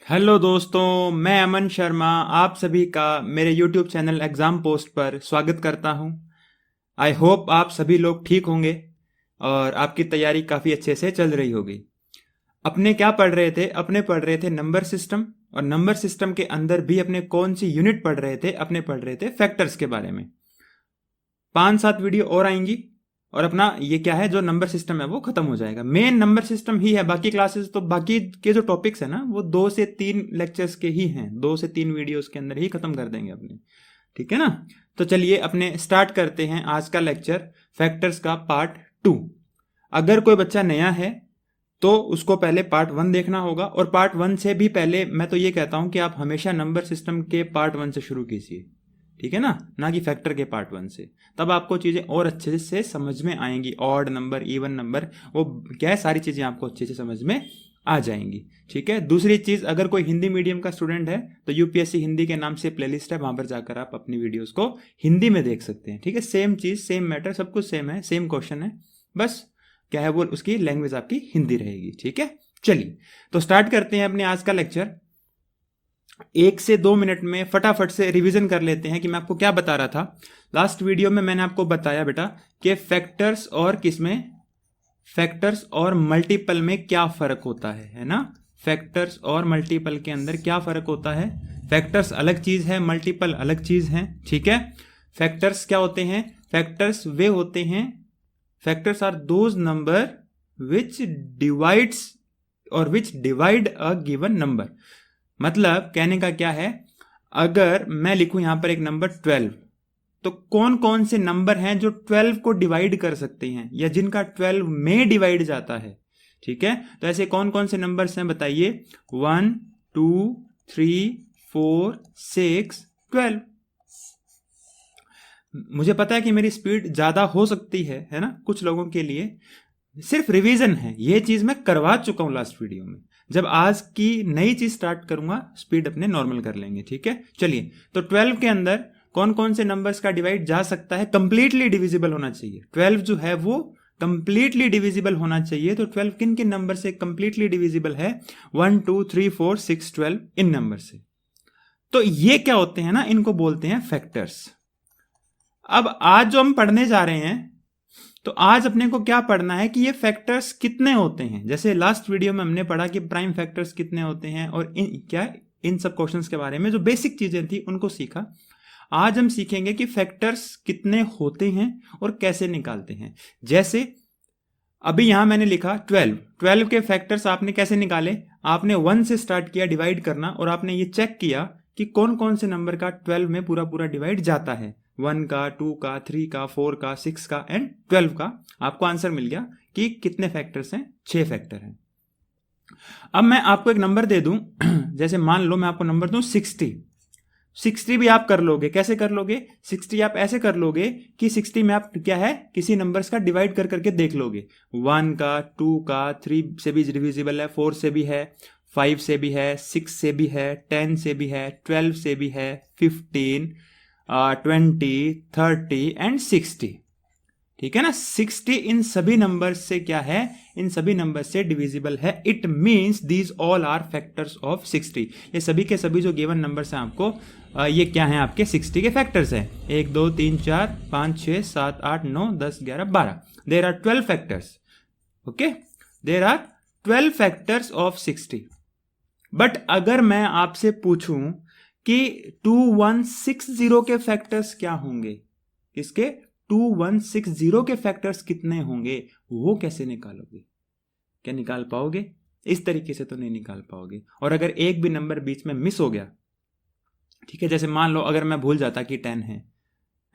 Hello दोस्तों, मैं अमन शर्मा आप सभी का मेरे YouTube चैनल एग्ज़ाम पोस्ट पर स्वागत करता हूं। आई होप आप सभी लोग ठीक होंगे और आपकी तैयारी काफ़ी अच्छे से चल रही होगी। अपने क्या पढ़ रहे थे? अपने पढ़ रहे थे नंबर सिस्टम, और नंबर सिस्टम के अंदर भी अपने कौन सी यूनिट पढ़ रहे थे? अपने पढ़ रहे थे फैक्टर्स के बारे में। 5-7 वीडियो और आएंगी और अपना ये क्या है, जो नंबर सिस्टम है वो खत्म हो जाएगा। मेन नंबर सिस्टम ही है, बाकी क्लासेस तो बाकी के जो टॉपिक्स है ना वो 2 से 3 लेक्चर्स के ही हैं, 2 से 3 वीडियोस के अंदर ही खत्म कर देंगे अपने। ठीक है ना? तो चलिए अपने स्टार्ट करते हैं आज का लेक्चर, फैक्टर्स का पार्ट 2। अगर कोई बच्चा नया है तो उसको पहले पार्ट 1 देखना होगा, और पार्ट 1 से भी पहले मैं तो ये कहता हूं कि आप हमेशा नंबर सिस्टम के पार्ट 1 से शुरू कीजिए। ठीक है ना कि फैक्टर के पार्ट 1 से। तब आपको चीज़ें और अच्छे से समझ में आएंगी। ऑड नंबर, इवन नंबर, वो क्या है, सारी चीज़ें आपको अच्छे से समझ में आ जाएंगी। ठीक है। दूसरी चीज़, अगर कोई हिंदी मीडियम का स्टूडेंट है तो यूपीएससी हिंदी के नाम से प्लेलिस्ट है, वहां पर जाकर आप अपनी वीडियोस को हिंदी में देख सकते हैं। ठीक है। सेम चीज़, सेम मैटर, सब कुछ सेम है, सेम क्वेश्चन है, बस क्या है वो उसकी लैंग्वेज आपकी हिंदी रहेगी। ठीक है। चलिए तो स्टार्ट करते हैं अपने आज का लेक्चर। 1 से 2 मिनट में फटाफट से रिवीजन कर लेते हैं कि मैं आपको क्या बता रहा था। लास्ट वीडियो में मैंने आपको बताया बेटा कि फैक्टर्स और किसमें, फैक्टर्स और मल्टीपल में क्या फर्क होता है ना? फैक्टर्स और मल्टीपल के अंदर क्या फर्क होता है? फैक्टर्स अलग चीज है, मल्टीपल अलग चीज है। ठीक है। फैक्टर्स क्या होते हैं? फैक्टर्स वे होते हैं, factors are those number which divides और which divide a given number. मतलब कहने का क्या है, अगर मैं लिखूं यहां पर एक नंबर 12, तो कौन कौन से नंबर हैं जो 12 को डिवाइड कर सकते हैं या जिनका 12 में डिवाइड जाता है? ठीक है। तो ऐसे कौन कौन से नंबर्स हैं बताइए? 1, 2, 3, 4, 6, 12। मुझे पता है कि मेरी स्पीड ज्यादा हो सकती है ना कुछ लोगों के लिए। सिर्फ रिवीजन है, ये चीज मैं करवा चुका हूं लास्ट वीडियो में। जब आज की नई चीज स्टार्ट करूंगा स्पीड अपने नॉर्मल कर लेंगे। ठीक है। चलिए तो 12 के अंदर कौन कौन से नंबर्स का डिवाइड जा सकता है? कंप्लीटली डिविजिबल होना चाहिए। 12 जो है वो कंप्लीटली डिविजिबल होना चाहिए। तो 12 किन किन नंबर से कंप्लीटली डिविजिबल है? 1, 2, 3, 4, 6, 12 इन नंबर से। तो ये क्या होते हैं ना, इनको बोलते हैं फैक्टर्स। अब आज जो हम पढ़ने जा रहे हैं, तो आज अपने को क्या पढ़ना है कि ये फैक्टर्स कितने होते हैं। जैसे लास्ट वीडियो में हमने पढ़ा कि प्राइम फैक्टर्स कितने होते हैं और इन सब क्वेश्चंस के बारे में जो बेसिक चीजें थी उनको सीखा। आज हम सीखेंगे कि फैक्टर्स कितने होते हैं और कैसे निकालते हैं। जैसे अभी यहां मैंने लिखा 12 के फैक्टर्स आपने कैसे निकाले? आपने 1 से स्टार्ट किया डिवाइड करना, और आपने ये चेक किया कि कौन कौन से नंबर का 12 में पूरा पूरा डिवाइड जाता है। 1 का, 2 का, 3 का, 4 का, 6 का एंड 12 का। आपको आंसर मिल गया कि कितने फैक्टर्स हैं? 6 फैक्टर हैं। अब मैं आपको एक नंबर दे दूं जैसे मान लो मैं आपको नंबर दूं 60 भी आप कर लोगे। कैसे कर लोगे? 60 आप ऐसे कर लोगे कि 60 में आप क्या है, किसी नंबर्स का डिवाइड कर करके देख लोगे। 1 का, 2 का, 3 से भी डिविजिबल है, 4 से भी है, 5 से भी है, 6 से भी है, 10 से भी है, 12 से भी है, 15, 20, 30 एंड 60। ठीक है ना? 60 इन सभी नंबर से क्या है, इन सभी नंबर से डिविजिबल है। It means these all are factors of 60। ये सभी के सभी जो गिवन नंबर्स हैं आपको, ये क्या हैं? आपके 60 के फैक्टर्स हैं। 1, 2, 3, 4, 5, 6, 7, 8, 9, 10, 11, 12। There are 12 factors. Okay, there are 12 factors of 60। But अगर मैं आपसे पूछूं कि 2160 के फैक्टर्स क्या होंगे, इसके 2160 के फैक्टर्स कितने होंगे, वो कैसे निकालोगे? क्या निकाल पाओगे? इस तरीके से तो नहीं निकाल पाओगे। और अगर एक भी नंबर बीच में मिस हो गया, ठीक है, जैसे मान लो अगर मैं भूल जाता कि 10 है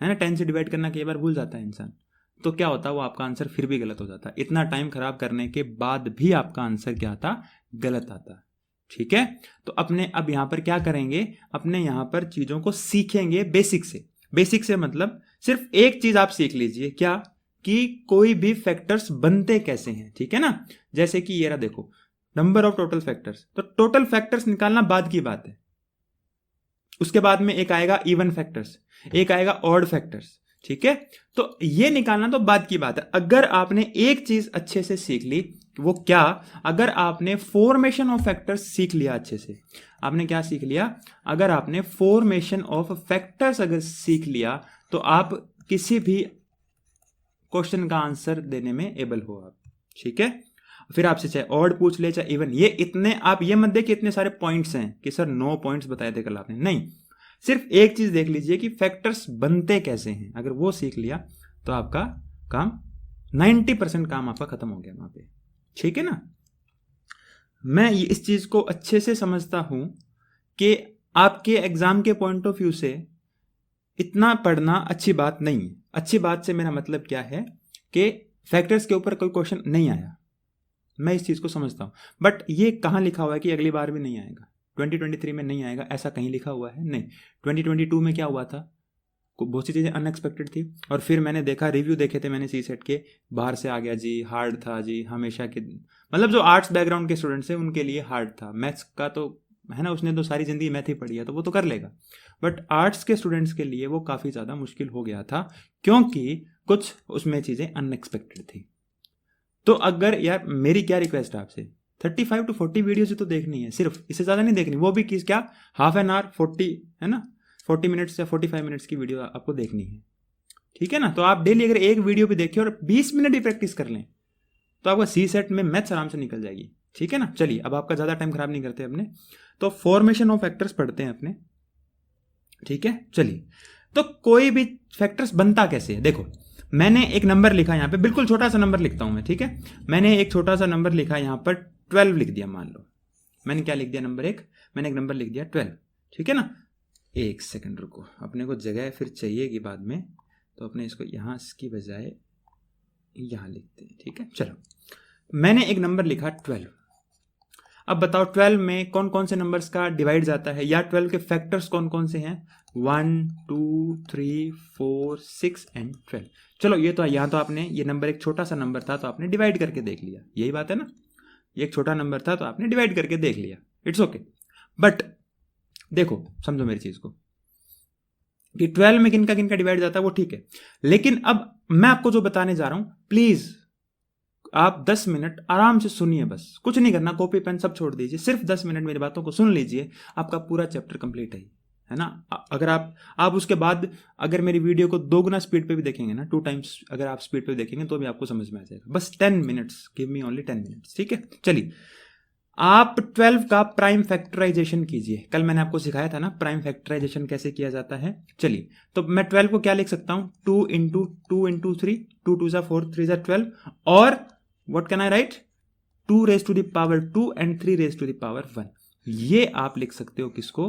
ना, 10 से डिवाइड करना कई बार भूल जाता है इंसान, तो क्या होता? वो आपका आंसर फिर भी गलत हो जाता। इतना टाइम खराब करने के बाद भी आपका आंसर क्या आता? गलत आता। ठीक है। तो अपने अब यहां पर क्या करेंगे, अपने यहां पर चीजों को सीखेंगे बेसिक से। बेसिक से मतलब सिर्फ एक चीज आप सीख लीजिए, क्या? कि कोई भी फैक्टर्स बनते कैसे हैं। ठीक है ना? जैसे कि ये रहा, देखो, नंबर ऑफ टोटल फैक्टर्स। तो टोटल फैक्टर्स निकालना बाद की बात है। उसके बाद में एक आएगा इवन फैक्टर्स, एक आएगा ऑड फैक्टर्स। ठीक है। तो ये निकालना तो बाद की बात है। अगर आपने एक चीज अच्छे से सीख ली वो क्या, अगर आपने फॉर्मेशन ऑफ फैक्टर्स सीख लिया अच्छे से, आपने क्या सीख लिया, अगर आपने फॉर्मेशन ऑफ फैक्टर्स अगर सीख लिया तो आप किसी भी क्वेश्चन का आंसर देने में एबल हो आप, ठीक है। फिर आपसे चाहे ऑड पूछ ले चाहे इवन, ये इतने, आप ये मत देखिए इतने सारे पॉइंट्स हैं कि सर 9 पॉइंट्स बताए थे कल आपने, नहीं, सिर्फ एक चीज देख लीजिए कि फैक्टर्स बनते कैसे हैं, अगर वो सीख लिया तो आपका काम 90% काम आपका खत्म हो गया वहां पे, ठीक है ना। मैं इस चीज को अच्छे से समझता हूं कि आपके एग्जाम के पॉइंट ऑफ व्यू से इतना पढ़ना अच्छी बात नहीं है। अच्छी बात से मेरा मतलब क्या है कि फैक्टर्स के ऊपर कोई क्वेश्चन नहीं आया, मैं इस चीज को समझता हूं, बट ये कहां लिखा हुआ है कि अगली बार भी नहीं आएगा, 2023 में नहीं आएगा, ऐसा कहीं लिखा हुआ है नहीं। 2022 में क्या हुआ था, बहुत सी चीज़ें अनएक्सपेक्टेड थी, और फिर मैंने देखा, रिव्यू देखे थे मैंने सीसेट के, बाहर से आ गया जी, हार्ड था जी, हमेशा के मतलब जो आर्ट्स बैकग्राउंड के स्टूडेंट्स हैं उनके लिए हार्ड था, मैथ्स का तो है ना, उसने तो सारी ज़िंदगी मैथ ही पढ़ी है तो वो तो कर लेगा, बट आर्ट्स के स्टूडेंट्स के लिए वो काफ़ी ज़्यादा मुश्किल हो गया था, क्योंकि कुछ उसमें चीज़ें अनएक्सपेक्टेड थी। तो अगर यार मेरी क्या रिक्वेस्ट है आपसे, 35 to 40 वीडियोज तो देखनी है, सिर्फ इससे ज़्यादा नहीं देखनी, वो भी किस क्या हाफ एन आवर 40 है ना, 40 मिनट्स या 45 मिनट्स की वीडियो आपको देखनी है, ठीक है ना। तो आप डेली अगर एक वीडियो भी देखिए और 20 मिनट ही प्रैक्टिस कर लें तो आपका सी सेट में मैथ्स आराम से निकल जाएगी, ठीक है ना। चलिए अब आपका ज़्यादा टाइम खराब नहीं करते अपने, तो फॉर्मेशन ऑफ फैक्टर्स पढ़ते हैं अपने, ठीक है। चलिए, तो कोई भी फैक्टर्स बनता कैसे है, देखो मैंने एक नंबर लिखा यहाँ पे, बिल्कुल छोटा सा नंबर लिखता हूँ मैं, ठीक है। मैंने एक छोटा सा नंबर लिखा यहाँ पर 12 लिख दिया, मान लो मैंने क्या लिख दिया, मैंने एक नंबर लिख दिया 12, ठीक है ना। एक सेकंड रुको, अपने को जगह फिर चाहिएगी बाद में, तो अपने इसको यहाँ की बजाय यहाँ लिखते हैं, ठीक है। चलो, मैंने एक नंबर लिखा 12। अब बताओ 12 में कौन कौन से नंबर्स का डिवाइड जाता है, या 12 के फैक्टर्स कौन कौन से हैं, 1 2 3 4 6 एंड 12। चलो ये तो यहाँ तो आपने, ये नंबर एक छोटा सा नंबर था तो आपने डिवाइड करके देख लिया, यही बात है ना, ये एक छोटा नंबर था तो आपने डिवाइड करके देख लिया, इट्स ओके। बट देखो समझो मेरी चीज को कि 12 में किनका किनका डिवाइड जाता है वो ठीक है, लेकिन अब मैं आपको जो बताने जा रहा हूं, प्लीज आप 10 मिनट आराम से सुनिए, बस कुछ नहीं करना, कॉपी पेन सब छोड़ दीजिए, सिर्फ 10 मिनट मेरी बातों को सुन लीजिए, आपका पूरा चैप्टर कंप्लीट है ना। अगर आप उसके बाद अगर मेरी वीडियो को 2 गुना स्पीड पे भी देखेंगे ना, 2 टाइम्स अगर आप स्पीड पे देखेंगे तो भी आपको समझ में आ जाएगा, बस 10 minutes, give me only 10 minutes, ठीक है। चलिए, आप 12 का प्राइम फैक्टराइजेशन कीजिए, कल मैंने आपको सिखाया था ना प्राइम फैक्टराइजेशन कैसे किया जाता है। चलिए, तो मैं 12 को क्या लिख सकता हूं, 2 इंटू 2 इंटू 3, 2 2 4 3 12, और what can I write, 2 raise to the power 2 and 3 raise to the power 1। ये आप लिख सकते हो किसको,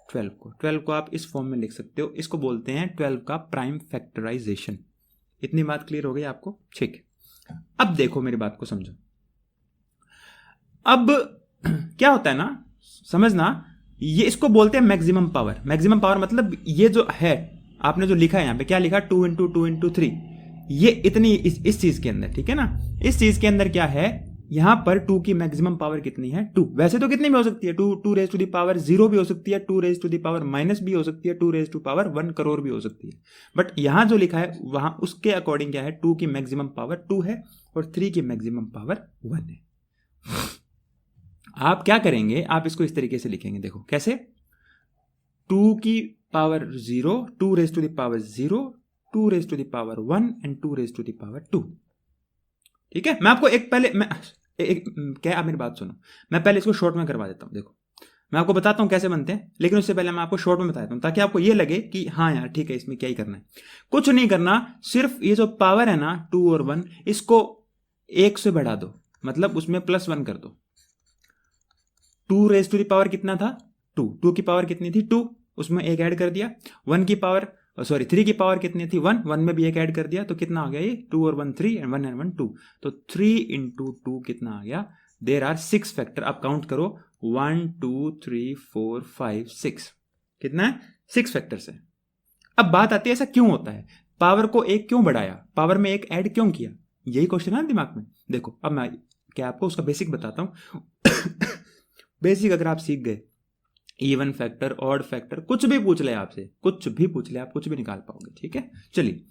12 को आप इस फॉर्म में लिख सकते हो, इसको बोलते हैं 12 का प्राइम फैक्टराइजेशन। इतनी बात क्लियर हो गई आपको, ठीक है। अब देखो मेरी बात को समझो, अब क्या होता है ना, समझना, ये इसको बोलते हैं मैक्सिमम पावर। मैक्सिमम पावर मतलब ये जो है आपने जो लिखा है यहाँ पे, क्या लिखा, 2 इंटू 2 इंटू 3, ये इतनी इस चीज के अंदर, ठीक है ना। इस चीज के अंदर क्या है, यहां पर 2 की मैक्सिमम पावर कितनी है, 2। वैसे तो कितनी भी हो सकती है, 2 रेज टू द पावर 0 भी हो सकती है, 2 raise to the power minus भी हो सकती है, 2 रेज टू पावर 1 करोड़ भी हो सकती है, बट यहां जो लिखा है वहां उसके अकॉर्डिंग क्या है, 2 की मैक्सिमम पावर 2 है और 3 की मैक्सिमम पावर 1 है। आप क्या करेंगे, आप इसको इस तरीके से लिखेंगे, देखो कैसे, 2 की power 0, 2 raise to the power 0, 2 raise to the power 1 and 2 raise to the power 2, ठीक है। मैं आपको क्या, आप मेरी बात सुनो, मैं पहले इसको शॉर्ट में करवा देता हूं। देखो मैं आपको बताता हूं कैसे बनते हैं, लेकिन उससे पहले मैं आपको शॉर्ट में बता देता हूं ताकि आपको ये लगे कि हाँ यार ठीक है, इसमें क्या ही करना है, कुछ नहीं करना, सिर्फ ये जो पावर है ना 2 और 1, इसको 1 से बढ़ा दो, मतलब उसमें +1 कर दो। 2 रेज टू द पावर कितना था, 2 की पावर कितनी थी, 2, उसमें 1 ऐड कर दिया, 1 की पावर 3 की पावर कितनी थी, 1 में भी 1 ऐड कर दिया, तो कितना आ गया ये, 2 और 1 3 एंड 1 एंड 1 2, तो 3 इंटू 2 कितना आ गया, देयर आर 6 फैक्टर। आप काउंट करो, 1 2 3 4 5 6, कितना है, 6 फैक्टर्स है। अब बात आती है ऐसा क्यों होता है, पावर को 1 क्यों बढ़ाया, पावर में 1 ऐड क्यों किया, यही क्वेश्चन है दिमाग में। देखो अब मैं क्या आपको उसका बेसिक बताता हूं बेसिक अगर आप सीख गए, इवन फैक्टर, ऑड फैक्टर, कुछ भी पूछ ले आपसे, कुछ भी पूछ ले, आप कुछ भी निकाल पाओगे, ठीक है। चलिए,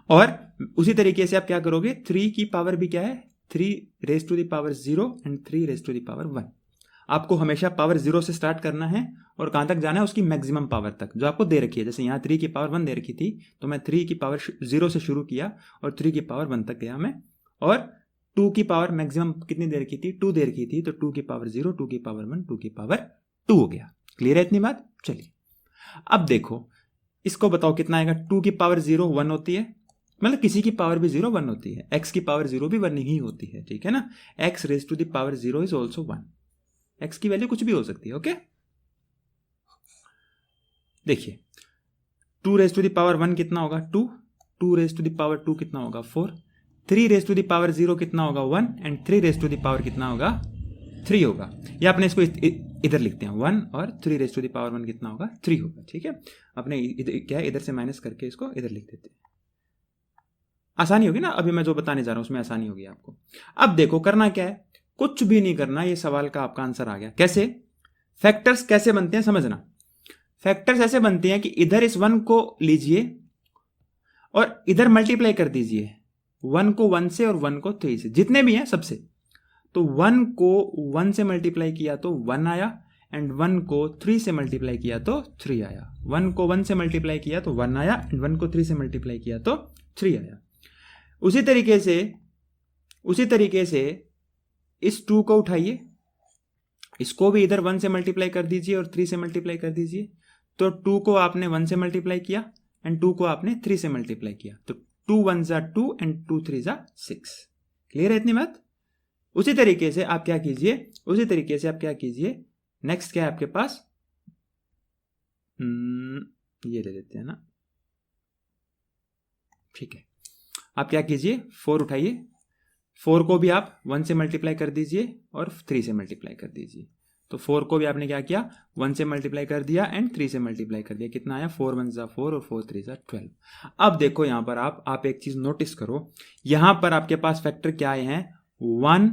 और उसी तरीके से आप क्या करोगे, 3 की पावर भी क्या है, 3⁻0 एंड 3⁻1। आपको हमेशा पावर 0 से स्टार्ट करना है और कहाँ तक जाना है, उसकी मैक्सिमम पावर तक जो आपको दे रखी है। जैसे यहाँ 3⁻1 दे रखी थी, तो मैं 3⁻0 से शुरू किया और 3⁻1 तक गया मैं, और 2 की पावर मैक्सिमम कितनी दे रखी थी, 2 दे रखी थी, तो 2⁻0, 2⁻1, 2⁻2 हो गया। क्लियर है इतनी बात? चलिए अब देखो, इसको बताओ कितना आएगा। 2⁻0 1 होती है, मतलब किसी की पावर भी 0 1 होती है, x की पावर 0 भी 1 ही होती है, ठीक है ना। x⁻0 इज ऑल्सो 1, x की वैल्यू कुछ भी हो सकती है। ओके, देखिए 2⁻1 कितना होगा 2, 2⁻2 कितना होगा 4, 3⁻0 कितना होगा 1, एंड 3 कितना होगा 3 होगा। या अपने इसको इधर लिखते हैं 1, और 3⁻1 कितना होगा 3 होगा, ठीक है। अपने क्या है, इधर से माइनस करके इसको इधर लिख देते हैं, आसानी होगी ना। अभी मैं जो बताने जा रहा हूं उसमें आसानी होगी आपको। अब देखो करना क्या है, कुछ भी नहीं करना, ये सवाल का आपका आंसर आ गया। कैसे फैक्टर्स कैसे बनते हैं समझना। फैक्टर्स ऐसे बनते हैं कि इधर इस 1 को लीजिए और इधर मल्टीप्लाई कर दीजिए, 1 को 1 से और 1 को 3 से, जितने भी हैं सबसे। तो 1 को 1 से मल्टीप्लाई किया तो 1 आया, एंड 1 को 3 से मल्टीप्लाई किया तो 3 आया। 1 को 1 से मल्टीप्लाई किया तो 1 आया, एंड 1 को 3 से मल्टीप्लाई किया तो 3 आया। उसी तरीके से इस 2 को उठाइए, इसको भी इधर 1 से मल्टीप्लाई कर दीजिए और 3 से मल्टीप्लाई कर दीजिए। तो 2 को आपने 1 से मल्टीप्लाई किया एंड 2 को आपने 3 से मल्टीप्लाई किया, तो 2 1 जा 2 एंड 2 3 जा 6। क्लियर है इतनी बात? उसी तरीके से आप क्या कीजिए, नेक्स्ट क्या है आपके पास, ये ले लेते हैं ना, ठीक है। आप क्या कीजिए, 4 उठाइए, 4 को भी आप 1 से मल्टीप्लाई कर दीजिए और 3 से मल्टीप्लाई कर दीजिए। तो 4 को भी आपने क्या किया, 1 से मल्टीप्लाई कर दिया एंड 3 से मल्टीप्लाई कर दिया। कितना आया, 4 1 जा 4 और 4 3 जा 12। अब देखो यहां पर आप एक चीज नोटिस करो, यहां पर आपके पास फैक्टर क्या आए हैं, 1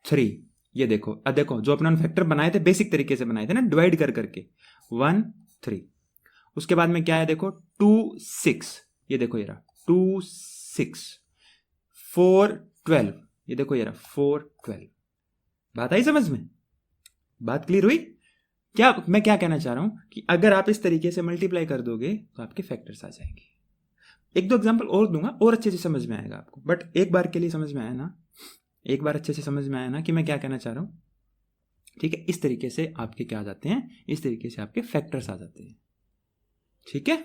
3। ये देखो, अब देखो जो अपने फैक्टर बनाए थे बेसिक तरीके से बनाए थे ना, डिवाइड कर करके, 1 3। उसके बाद में क्या है, देखो 2 6, ये देखो ये रहा 2 6, 4 12, ये देखो ये रहा 4 12। बात आई समझ में? बात क्लियर हुई? क्या मैं क्या कहना चाह रहा हूं कि अगर आप इस तरीके से मल्टीप्लाई कर दोगे तो आपके फैक्टर्स आ जाएंगे। एक दो एग्जांपल और दूंगा और अच्छे से समझ में आएगा आपको, बट एक बार के लिए समझ में आया ना, एक बार अच्छे से समझ में आया ना कि मैं क्या कहना चाह रहा हूं, ठीक है। इस तरीके से आपके क्या आ जाते हैं, इस तरीके से आपके फैक्टर्स आ जाते हैं, ठीक है।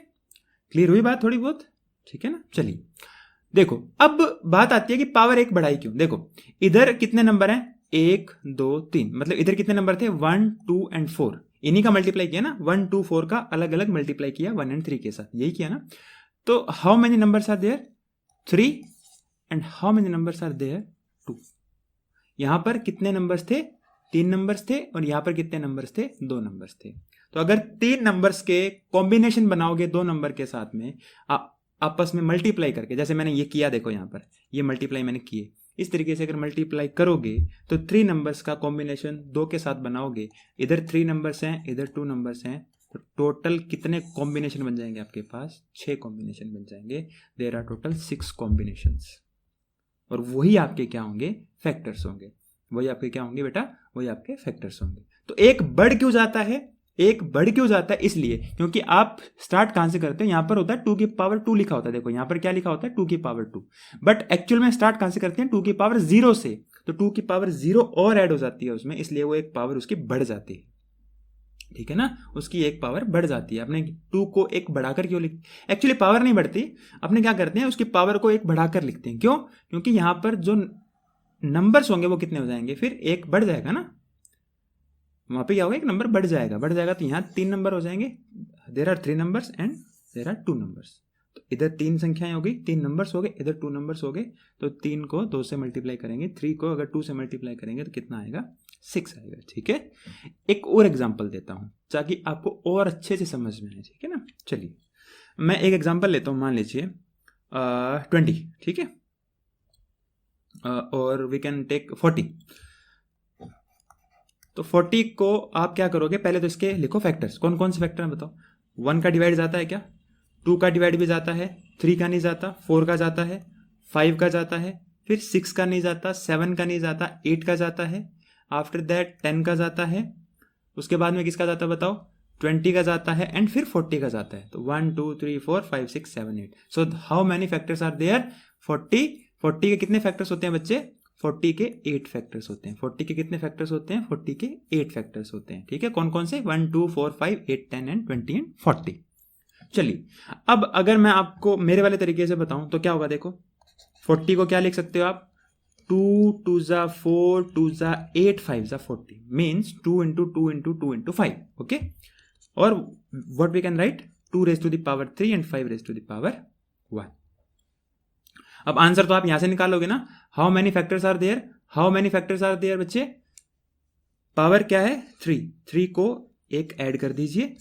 क्लियर हुई बात थोड़ी बहुत? ठीक है ना। चलिए देखो, अब बात आती है कि पावर 1 बढ़ाई क्यों। देखो इधर कितने नंबर हैं, 1 2 3, मतलब इधर कितने नंबर थे, 1 2 एंड 4, इन्हीं का मल्टीप्लाई किया ना, 1 2 4 का अलग अलग मल्टीप्लाई किया 1 एंड 3 के साथ, यही किया ना। तो how many numbers are there, 3, and how many numbers are there, 2। यहां पर कितने नंबर्स थे, 3 नंबर्स थे, और यहां पर कितने नंबर्स थे, 2 नंबर्स थे। तो अगर 3 नंबर्स के कॉम्बिनेशन बनाओगे 2 नंबर के साथ में, आपस में मल्टीप्लाई करके, जैसे मैंने ये किया, देखो यहां पर ये मल्टीप्लाई मैंने किए, इस तरीके से अगर मल्टीप्लाई करोगे तो 3 नंबर्स का कॉम्बिनेशन 2 के साथ बनाओगे, इधर 3 नंबर्स हैं, इधर 2 नंबर्स हैं, तो टोटल कितने कॉम्बिनेशन बन जाएंगे आपके पास, 6 कॉम्बिनेशन बन जाएंगे। देयर आर टोटल 6 कॉम्बिनेशंस, और वही आपके क्या होंगे, फैक्टर्स होंगे। वही आपके क्या होंगे बेटा, वही आपके फैक्टर्स होंगे। तो एक बढ़ क्यों जाता है, एक बढ़ क्यों जाता है, इसलिए क्योंकि आप स्टार्ट कहां से करते हैं, यहां पर होता है 2 की पावर 2 लिखा होता है, देखो यहां पर क्या लिखा होता है, 2 की पावर 2, बट एक्चुअल में स्टार्ट कहां से करते हैं, 2 की पावर 0 से। तो 2 की पावर 0 और ऐड हो जाती है उसमें, इसलिए वो एक पावर उसकी बढ़ जाती है, ठीक है ना, उसकी एक पावर बढ़ जाती है। आपने 2 को एक बढ़ाकर क्यों लिख, एक्चुअली पावर नहीं बढ़ती, अपने क्या करते हैं, उसकी पावर को एक बढ़ाकर लिखते हैं। क्यों? क्योंकि यहां पर जो नंबर्स होंगे वो कितने हो जाएंगे, फिर एक बढ़ जाएगा ना, वहां पे क्या होगा, एक नंबर बढ़ जाएगा, तो यहाँ 3 नंबर हो जाएंगे। There are 3 numbers and there are 2 numbers. तो इधर 3 संख्याएं हो गई, 3 नंबर्स हो गए, इधर 2 नंबर्स हो गए। तो 3 को 2 से मल्टीप्लाई करेंगे, 3 को अगर 2 से मल्टीप्लाई करेंगे तो कितना आएगा, 6 आएगा, ठीक है। एक और एग्जाम्पल देता हूं ताकि आपको और अच्छे से समझ में आए, ठीक है ना। चलिए मैं एक एग्जाम्पल लेता हूं, मान लीजिए 20, ठीक है, और वी कैन टेक 40। तो 40 को आप क्या करोगे, पहले तो इसके लिखो फैक्टर्स, कौन कौन से फैक्टर हैं बताओ। 1 का डिवाइड जाता है क्या, 2 का डिवाइड भी जाता है, 3 का नहीं जाता, 4 का जाता है, 5 का जाता है, फिर 6 का नहीं जाता, 7 का नहीं जाता, 8 का जाता है, आफ्टर दैट 10 का जाता है, उसके बाद में किसका जाता है बताओ, 20 का जाता है, एंड फिर 40 का जाता है। तो 1 2 3 4 5 6 7 8। So how many factors are there? 40। 40 के कितने फैक्टर्स होते हैं बच्चे? 40 के 8 फैक्टर्स होते हैं। 40 के कितने फैक्टर्स होते हैं? 40 के 8 फैक्टर्स होते हैं। ठीक है, कौन कौन से? 1 2 4 5 8 10 एंड 20 एंड 40। चलिए, अब अगर मैं आपको मेरे वाले तरीके से बताऊं तो क्या होगा, देखो 40 को क्या लिख सकते हो आप? 2 2 जा 4 2 जा 8 5 जा 40 means 2 into 2 into 2 into 5। Okay, और what we can write? 2 raise to the power 3 and 5 raise to the power 1। अब आंसर तो आप यहां से निकालोगे ना, how many factors are there? How many factors are there बच्चे? पावर क्या है? 3 को एक ऐड कर दीजिए,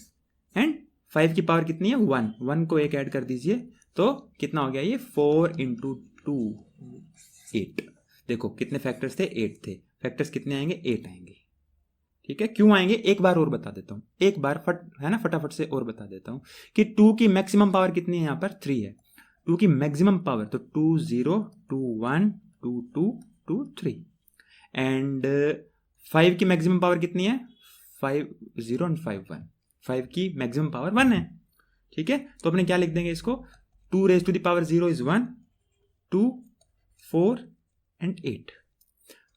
एंड 5 की पावर कितनी है? 1 को एक ऐड कर दीजिए, तो कितना हो गया ये? 4 इंटू 2 8। देखो कितने फैक्टर्स थे? 8 थे। फैक्टर्स कितने आएंगे? 8 आएंगे। ठीक है, क्यों आएंगे एक बार और बता देता हूं, एक बार फटाफट से और बता देता हूं कि 2 की मैक्सिमम पावर कितनी है? यहां पर 3 है। 2 की मैक्सिमम पावर, तो 2 0 2 1 2 2 2 3, एंड 5 की मैक्सिमम पावर कितनी है? 5 0 एंड 5 1। 5 की मैक्सिमम पावर 1 है। ठीक है, तो अपने क्या लिख देंगे इसको? 2 raise to the power 0 is 1 2 4 and 8।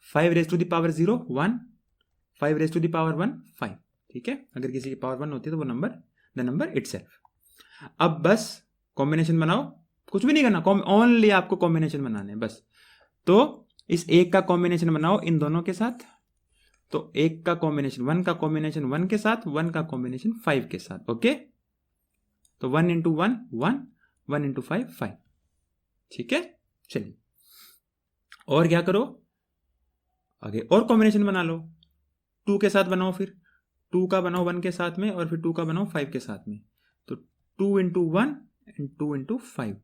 5 raise to the power 0 1, 5 raise to the power 1 5। ठीक है, अगर किसी की पावर 1 होती है तो वो नंबर द नंबर इटसेल्फ। अब बस कॉम्बिनेशन बनाओ, कुछ भी नहीं करना, ओनली आपको कॉम्बिनेशन बनाने हैं बस। तो इस एक का कॉम्बिनेशन बनाओ इन दोनों के साथ, तो एक का कॉम्बिनेशन 1 का कॉम्बिनेशन 1 के साथ, 1 का कॉम्बिनेशन 5 के साथ। ओके, तो 1 इंटू 1 1, 1 इंटू 5 5। ठीक है, चलिए और क्या करो आगे, और कॉम्बिनेशन बना लो। 2 के साथ बनाओ, फिर 2 का बनाओ 1 के साथ में, और फिर 2 का बनाओ 5 के साथ में। तो 2 इंटू 1 एंड 2 इंटू 5।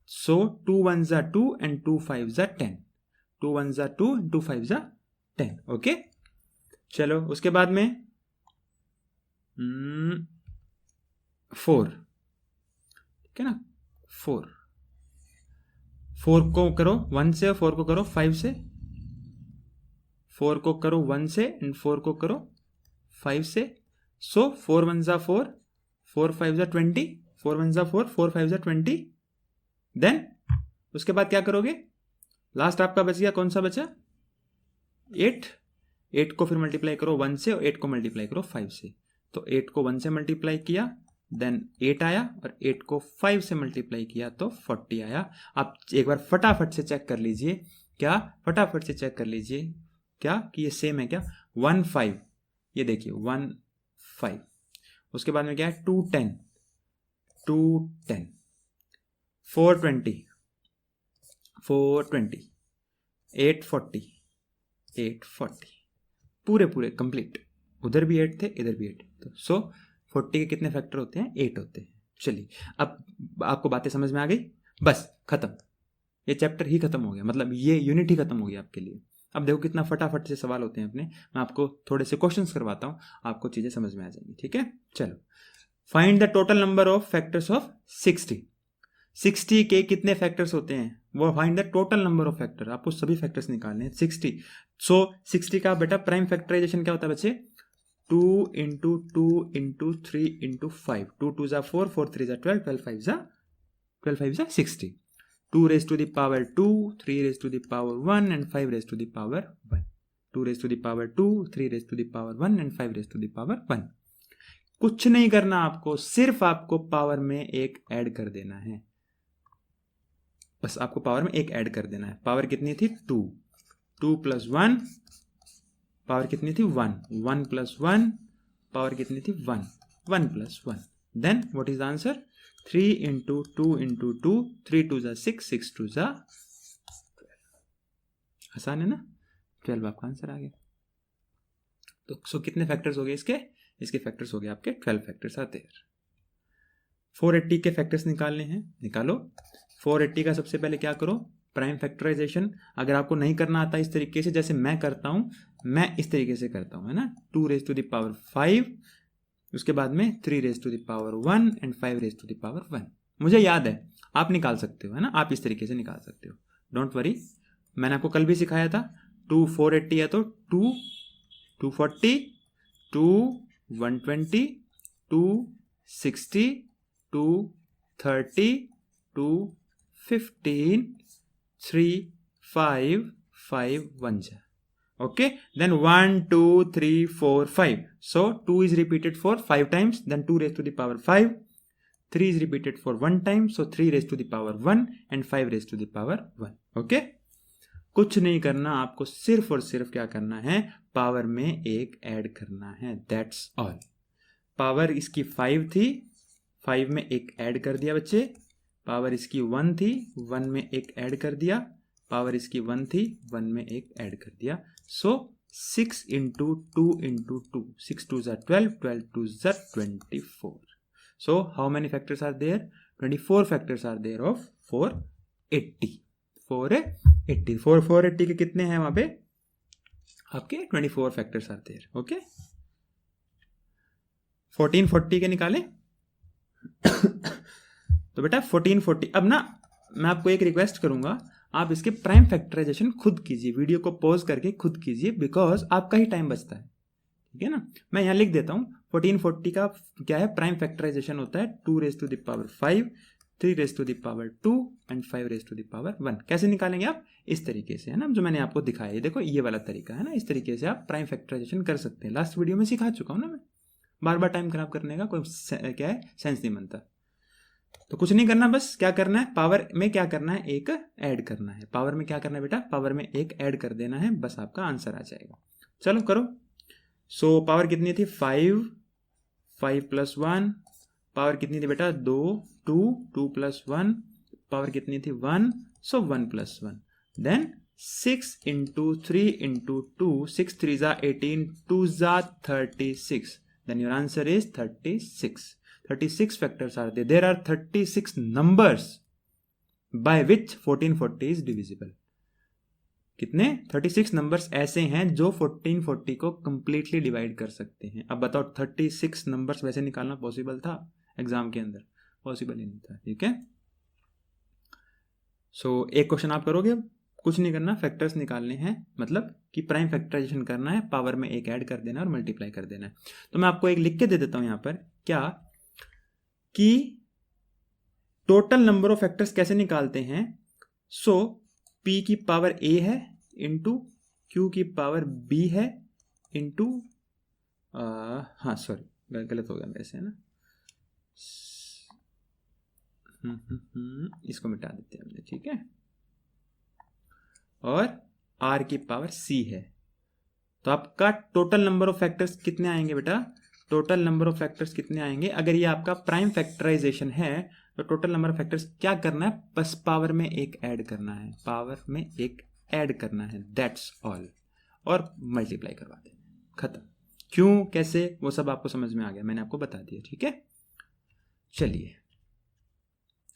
सो 2 1 जा 2 एंड 2 5 जा 10। 2 1 जा 2 एंड 2 5 जा 10। ओके, चलो उसके बाद में 4। ठीक है ना, 4 को करो 1 से, 4 को करो 5 से, 4 को करो 1 से एंड 4 को करो 5 से। सो 4 1 जा 4, 4 5 जा 20, 4 1 जा 4, 4 5 जा 20। देन उसके बाद क्या करोगे? लास्ट आपका बच गया, कौन सा बचा? 8। 8 को फिर मल्टीप्लाई करो 1 से, और 8 को मल्टीप्लाई करो 5 से। तो 8 को 1 से मल्टीप्लाई किया, देन 8 आया, और 8 को 5 से मल्टीप्लाई किया तो 40 आया। आप एक बार फटाफट से चेक कर लीजिए, क्या फटाफट से चेक कर लीजिए क्या कि ये सेम है क्या? 1 5, ये देखिए 1 5। उसके बाद में क्या है? 2 10, 2 10, 4 20, 4 20, 8 40, 8 40, पूरे पूरे कंप्लीट। उधर भी 8 थे, इधर भी 8। तो सो 40 के कितने फैक्टर होते हैं? 8 होते हैं। चलिए, अब आपको बातें समझ में आ गई? बस खत्म, ये चैप्टर ही खत्म हो गया, मतलब ये यूनिट ही खत्म हो गया आपके लिए। अब देखो कितना फटाफट से सवाल होते हैं अपने। मैं आपको थोड़े से क्वेश्चंस करवाता हूँ, आपको चीजें समझ में आ जाएंगी। ठीक है, चलो find the total number of factors of 60। 60 के कितने फैक्टर्स होते हैं? वो find the total number of factor, आपको सभी फैक्टर्स निकालने हैं 60। सो 60 का बेटा प्राइम फैक्टराइजेशन क्या होता है बच्चे? 2 इंटू 2 इंटू 3 इंटू 5। 2 2 जा 4, 4 3 जा 12, 12 5 जा 60। 2 raised to the power 2, 3 raised to the power 1 and 5 raised to the power 1. 2 raised to the power 2, 3 raised to the power 1 and 5 raised to the power 1. कुछ नहीं करना आपको, सिर्फ आपको पावर में एक ऐड कर देना है। बस आपको पावर में एक ऐड कर देना है। पावर कितनी थी? 2। 2 प्लस 1, पावर कितनी थी? 1। 1 प्लस 1, पावर कितनी थी? 1। 1 plus 1। Then what is the answer? 3 into 2 into 2, 3 2 जा 6, 6 2 जा 12। आसान है ना? 12 आपका आंसर आ गया। तो सो कितने फैक्टर्स हो गए इसके? इसके फैक्टर्स हो गए आपके 12 फैक्टर्स आते हैं। 480 के फैक्टर्स निकालने हैं, निकालो। 480 का सबसे पहले क्या करो? Prime factorization. अगर आपको नहीं करना आता इस तरीके से जैसे मैं करता हूं, मैं इस तरीके से करता हूं, है ना। 2 रेज टू द पावर 5, उसके बाद में 3 raise to the power 1 and 5 raise to the power 1। मुझे याद है, आप निकाल सकते हो, है ना। आप इस तरीके से निकाल सकते हो, डोंट वरी। मैंने आपको कल भी सिखाया था, 2 480 है तो 2 240 2 120 2 60 2 30 2 15 3 5 5 1 जा. Okay, then 1 2 3 4 5. So 2 is repeated for 5 times, then 2 raised to the power 5. 3 is repeated for 1 time, so 3 raised to the power 1 and 5 raised to the power 1. Okay, कुछ नहीं करना, आपको सिर्फ और सिर्फ क्या करना है, पावर में एक ऐड करना है, दैट्स ऑल. पावर इसकी 5 थी, 5 में एक ऐड कर दिया बच्चे. पावर इसकी 1 थी, 1 में एक ऐड कर दिया. पावर इसकी 1 थी, 1 में एक ऐड कर दिया. सो 6 इंटू 2 इंटू 2, 6 2 ज़ा 12, 12 2 ज़ा 24. So how many factors are there? 24 factors are there of 480. 480 के कितने हैं वहां पे आपके? 24 फैक्टर्स आर देयर. ओके, 1440 के निकालें. तो बेटा 1440. अब ना मैं आपको एक रिक्वेस्ट करूंगा, आप इसके प्राइम फैक्टराइजेशन खुद कीजिए, वीडियो को पॉज करके खुद कीजिए, बिकॉज आपका ही टाइम बचता है. ठीक है ना, मैं यहाँ लिख देता हूँ. 1440 का क्या है? प्राइम फैक्टराइजेशन होता है 2 raised to the power 5, 3 raised to the power 2 and 5 raised to the power 1. कैसे निकालेंगे आप? इस तरीके से, है ना, जो मैंने आपको दिखाया है. देखो ये वाला तरीका है ना, इस तरीके से आप प्राइम फैक्टराइजेशन कर सकते हैं. लास्ट वीडियो में सिखा चुका हूँ ना मैं. बार बार टाइम खराब करने का कोई क्या है, सेंस नहीं बनता. तो कुछ नहीं करना, बस क्या करना है, पावर में क्या करना है, एक ऐड करना है. पावर में क्या करना है बेटा? पावर में एक ऐड कर देना है, बस आपका आंसर आ जाएगा. चलो करो. सो पावर कितनी थी? 5 प्लस 1. पावर कितनी थी बेटा? 2 प्लस 1. पावर कितनी थी? 1. So 1 plus 1. Then 6 into 3 into 2, 6 3 ज़ा 18, 2 ज़ा 36. Then your answer is 36. 36 factors are there. There are 36 numbers by which 1440 is divisible. कितने? 36 नंबर्स ऐसे हैं जो 1440 को कंप्लीटली डिवाइड कर सकते हैं. अब बताओ 36 नंबर्स वैसे निकालना पॉसिबल था एग्जाम के अंदर? पॉसिबल ही नहीं था. ठीक है, सो एक क्वेश्चन आप करोगे. अब कुछ नहीं करना, फैक्टर्स निकालने हैं, मतलब कि प्राइम फैक्टराइजेशन करना है, पावर में एक ऐड कर देना है और मल्टीप्लाई कर देना है. तो मैं आपको एक लिख के दे देता हूं यहाँ पर, क्या कि टोटल नंबर ऑफ फैक्टर्स कैसे निकालते हैं. सो P की पावर A है इंटू Q की पावर B है इंटू हाँ सॉरी गलत हो गया मेरे से, है ना. इसको मिटा देते हैं हमने. ठीक है, और R की पावर C है. तो आपका टोटल नंबर ऑफ फैक्टर्स कितने आएंगे बेटा? टोटल नंबर ऑफ फैक्टर्स कितने आएंगे? अगर ये आपका प्राइम फैक्टराइजेशन है तो टोटल नंबर ऑफ फैक्टर्स क्या करना है? बस पावर में एक ऐड करना है, पावर में एक ऐड करना है, दैट्स ऑल. और मल्टीप्लाई करवा दें, खत्म. क्यों, कैसे, वो सब आपको समझ में आ गया, मैंने आपको बता दिया. ठीक है, चलिए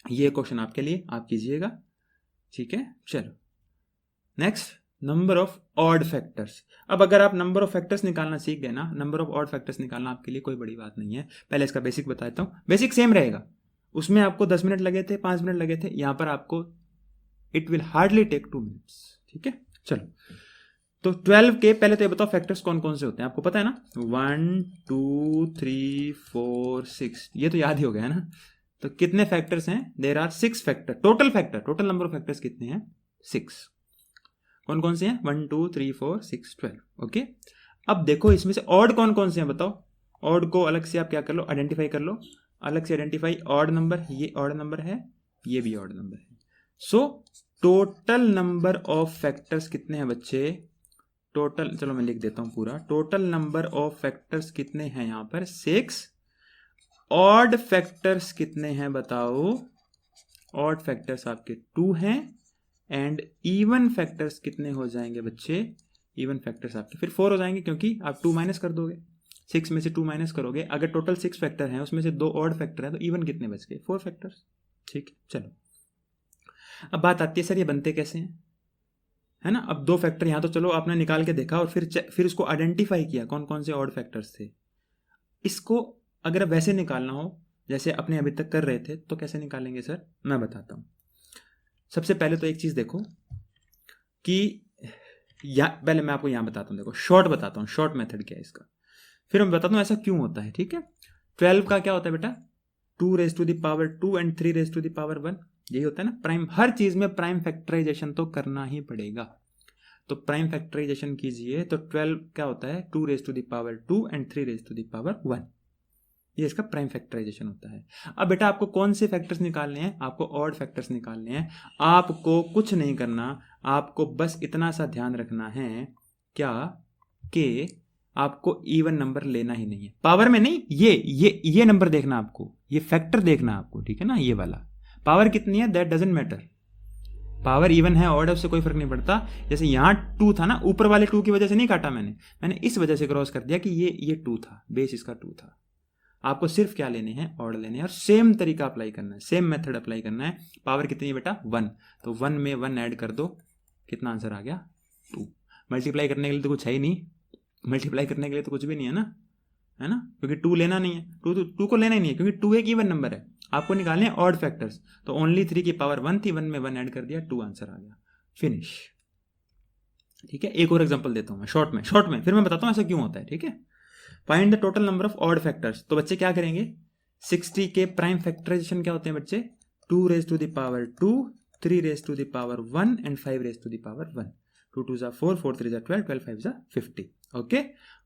ये क्वेश्चन आपके लिए, आप कीजिएगा. ठीक है, चलो next, number of odd factors. अब अगर आप नंबर ऑफ फैक्टर्स निकालना सीख गए ना, नंबर ऑफ ऑड फैक्टर्स निकालना आपके लिए कोई बड़ी बात नहीं है. पहले इसका बेसिक बताता हूँ. बेसिक सेम रहेगा, उसमें आपको 10 मिनट लगे थे, 5 मिनट लगे थे, यहां पर आपको it will hardly take 2 minutes. ठीक है, चलो. तो 12 के पहले तो ये बताओ फैक्टर्स कौन कौन से होते हैं, आपको पता है ना. 1 2 3 4 6, ये तो याद ही हो गया है ना. तो कितने फैक्टर्स हैं? There are 6 factor. Total number of factors कितने हैं? 6. कौन कौन से हैं? 1 2 3 4 6 12. ओके, अब देखो इसमें से ऑड कौन कौन से हैं बताओ. ऑड को अलग से आप क्या कर लो, आइडेंटिफाई कर लो. अलग से आइडेंटिफाई, ऑड नंबर, ये ऑड नंबर है, ये भी ऑड नंबर है. So total number of factors कितने हैं बच्चे? टोटल, चलो मैं लिख देता हूं पूरा. टोटल नंबर ऑफ फैक्टर्स कितने हैं यहां पर? 6. ऑड फैक्टर्स कितने हैं बताओ? ऑड फैक्टर्स आपके 2 हैं. एंड इवन फैक्टर्स कितने हो जाएंगे बच्चे? इवन फैक्टर्स आपके फिर 4 हो जाएंगे, क्योंकि आप 2 माइनस कर दोगे. 6 में से 2 माइनस करोगे. अगर टोटल 6 फैक्टर हैं, उसमें से 2 ऑड फैक्टर है, तो इवन कितने बच गए? 4 फैक्टर्स. ठीक है, चलो. अब बात आती है सर ये बनते कैसे हैं, है ना. अब 2 फैक्टर यहाँ तो चलो आपने निकाल के देखा, और फिर उसको आइडेंटिफाई किया कौन कौन से ऑड फैक्टर्स थे. इसको अगर वैसे निकालना हो जैसे अपने अभी तक कर रहे थे, तो कैसे निकालेंगे सर? मैं बताता हूँ. सबसे पहले तो एक चीज देखो, कि पहले मैं आपको यहाँ बताता हूँ, देखो शॉर्ट बताता हूँ, शॉर्ट मेथड क्या है इसका, फिर मैं बताता हूँ ऐसा क्यों होता है। ठीक है, 12 का क्या होता है बेटा, 2⁻²2 एंड 3⁻1, यही होता है ना प्राइम। हर चीज में प्राइम फैक्टराइजेशन तो करना ही पड़ेगा, तो प्राइम फैक्टराइजेशन कीजिए तो 12 क्या होता है, 2⁻² एंड 3⁻1, ये इसका प्राइम फैक्टराइजेशन होता है। अब बेटा आपको कौन से फैक्टर्स निकालने हैं, आपको ऑड फैक्टर्स निकालने हैं। आपको कुछ नहीं करना, आपको बस इतना सा ध्यान रखना है क्या, कि आपको इवन नंबर लेना ही नहीं है, पावर में नहीं, ये नंबर देखना आपको, ये फैक्टर देखना आपको, ठीक है ना, ये वाला। पावर कितनी है that doesn't matter, power even है ऑड है उससे कोई फर्क नहीं पड़ता। जैसे यहाँ 2 था ना, ऊपर वाले 2 की वजह से नहीं काटा मैंने इस वजह से क्रॉस कर दिया कि ये 2 था, बेस इसका 2 था। आपको सिर्फ क्या लेने हैं, ऑड लेने हैं, और सेम तरीका अप्लाई करना है, सेम मेथड अप्लाई करना है। पावर कितनी है बेटा 1, तो 1 में 1 ऐड कर दो, कितना आंसर आ गया 2। मल्टीप्लाई करने के लिए तो कुछ है ही नहीं, मल्टीप्लाई करने के लिए तो कुछ भी नहीं है ना, है ना, क्योंकि 2 लेना नहीं है, 2 को लेना ही नहीं है, क्योंकि 2 एक इवन नंबर है। आपको निकालने हैं ऑड फैक्टर्स, तो ओनली 3 की पावर 1 थी, 1 में 1 ऐड कर दिया, 2 आंसर आ गया, फिनिश। ठीक है, एक और एग्जांपल देता हूं मैं शॉर्ट में, फिर मैं बताता हूं ऐसा क्यों होता है। ठीक है, find the total number of odd factors. तो बच्चे क्या करेंगे, 60 के प्राइम फैक्टराइजेशन क्या होते हैं बच्चे, 2⁻², 3⁻1 एंड 5⁻1। 2 2 जा 4, 4 3 जा 12, 12 5 जा 50। ओके,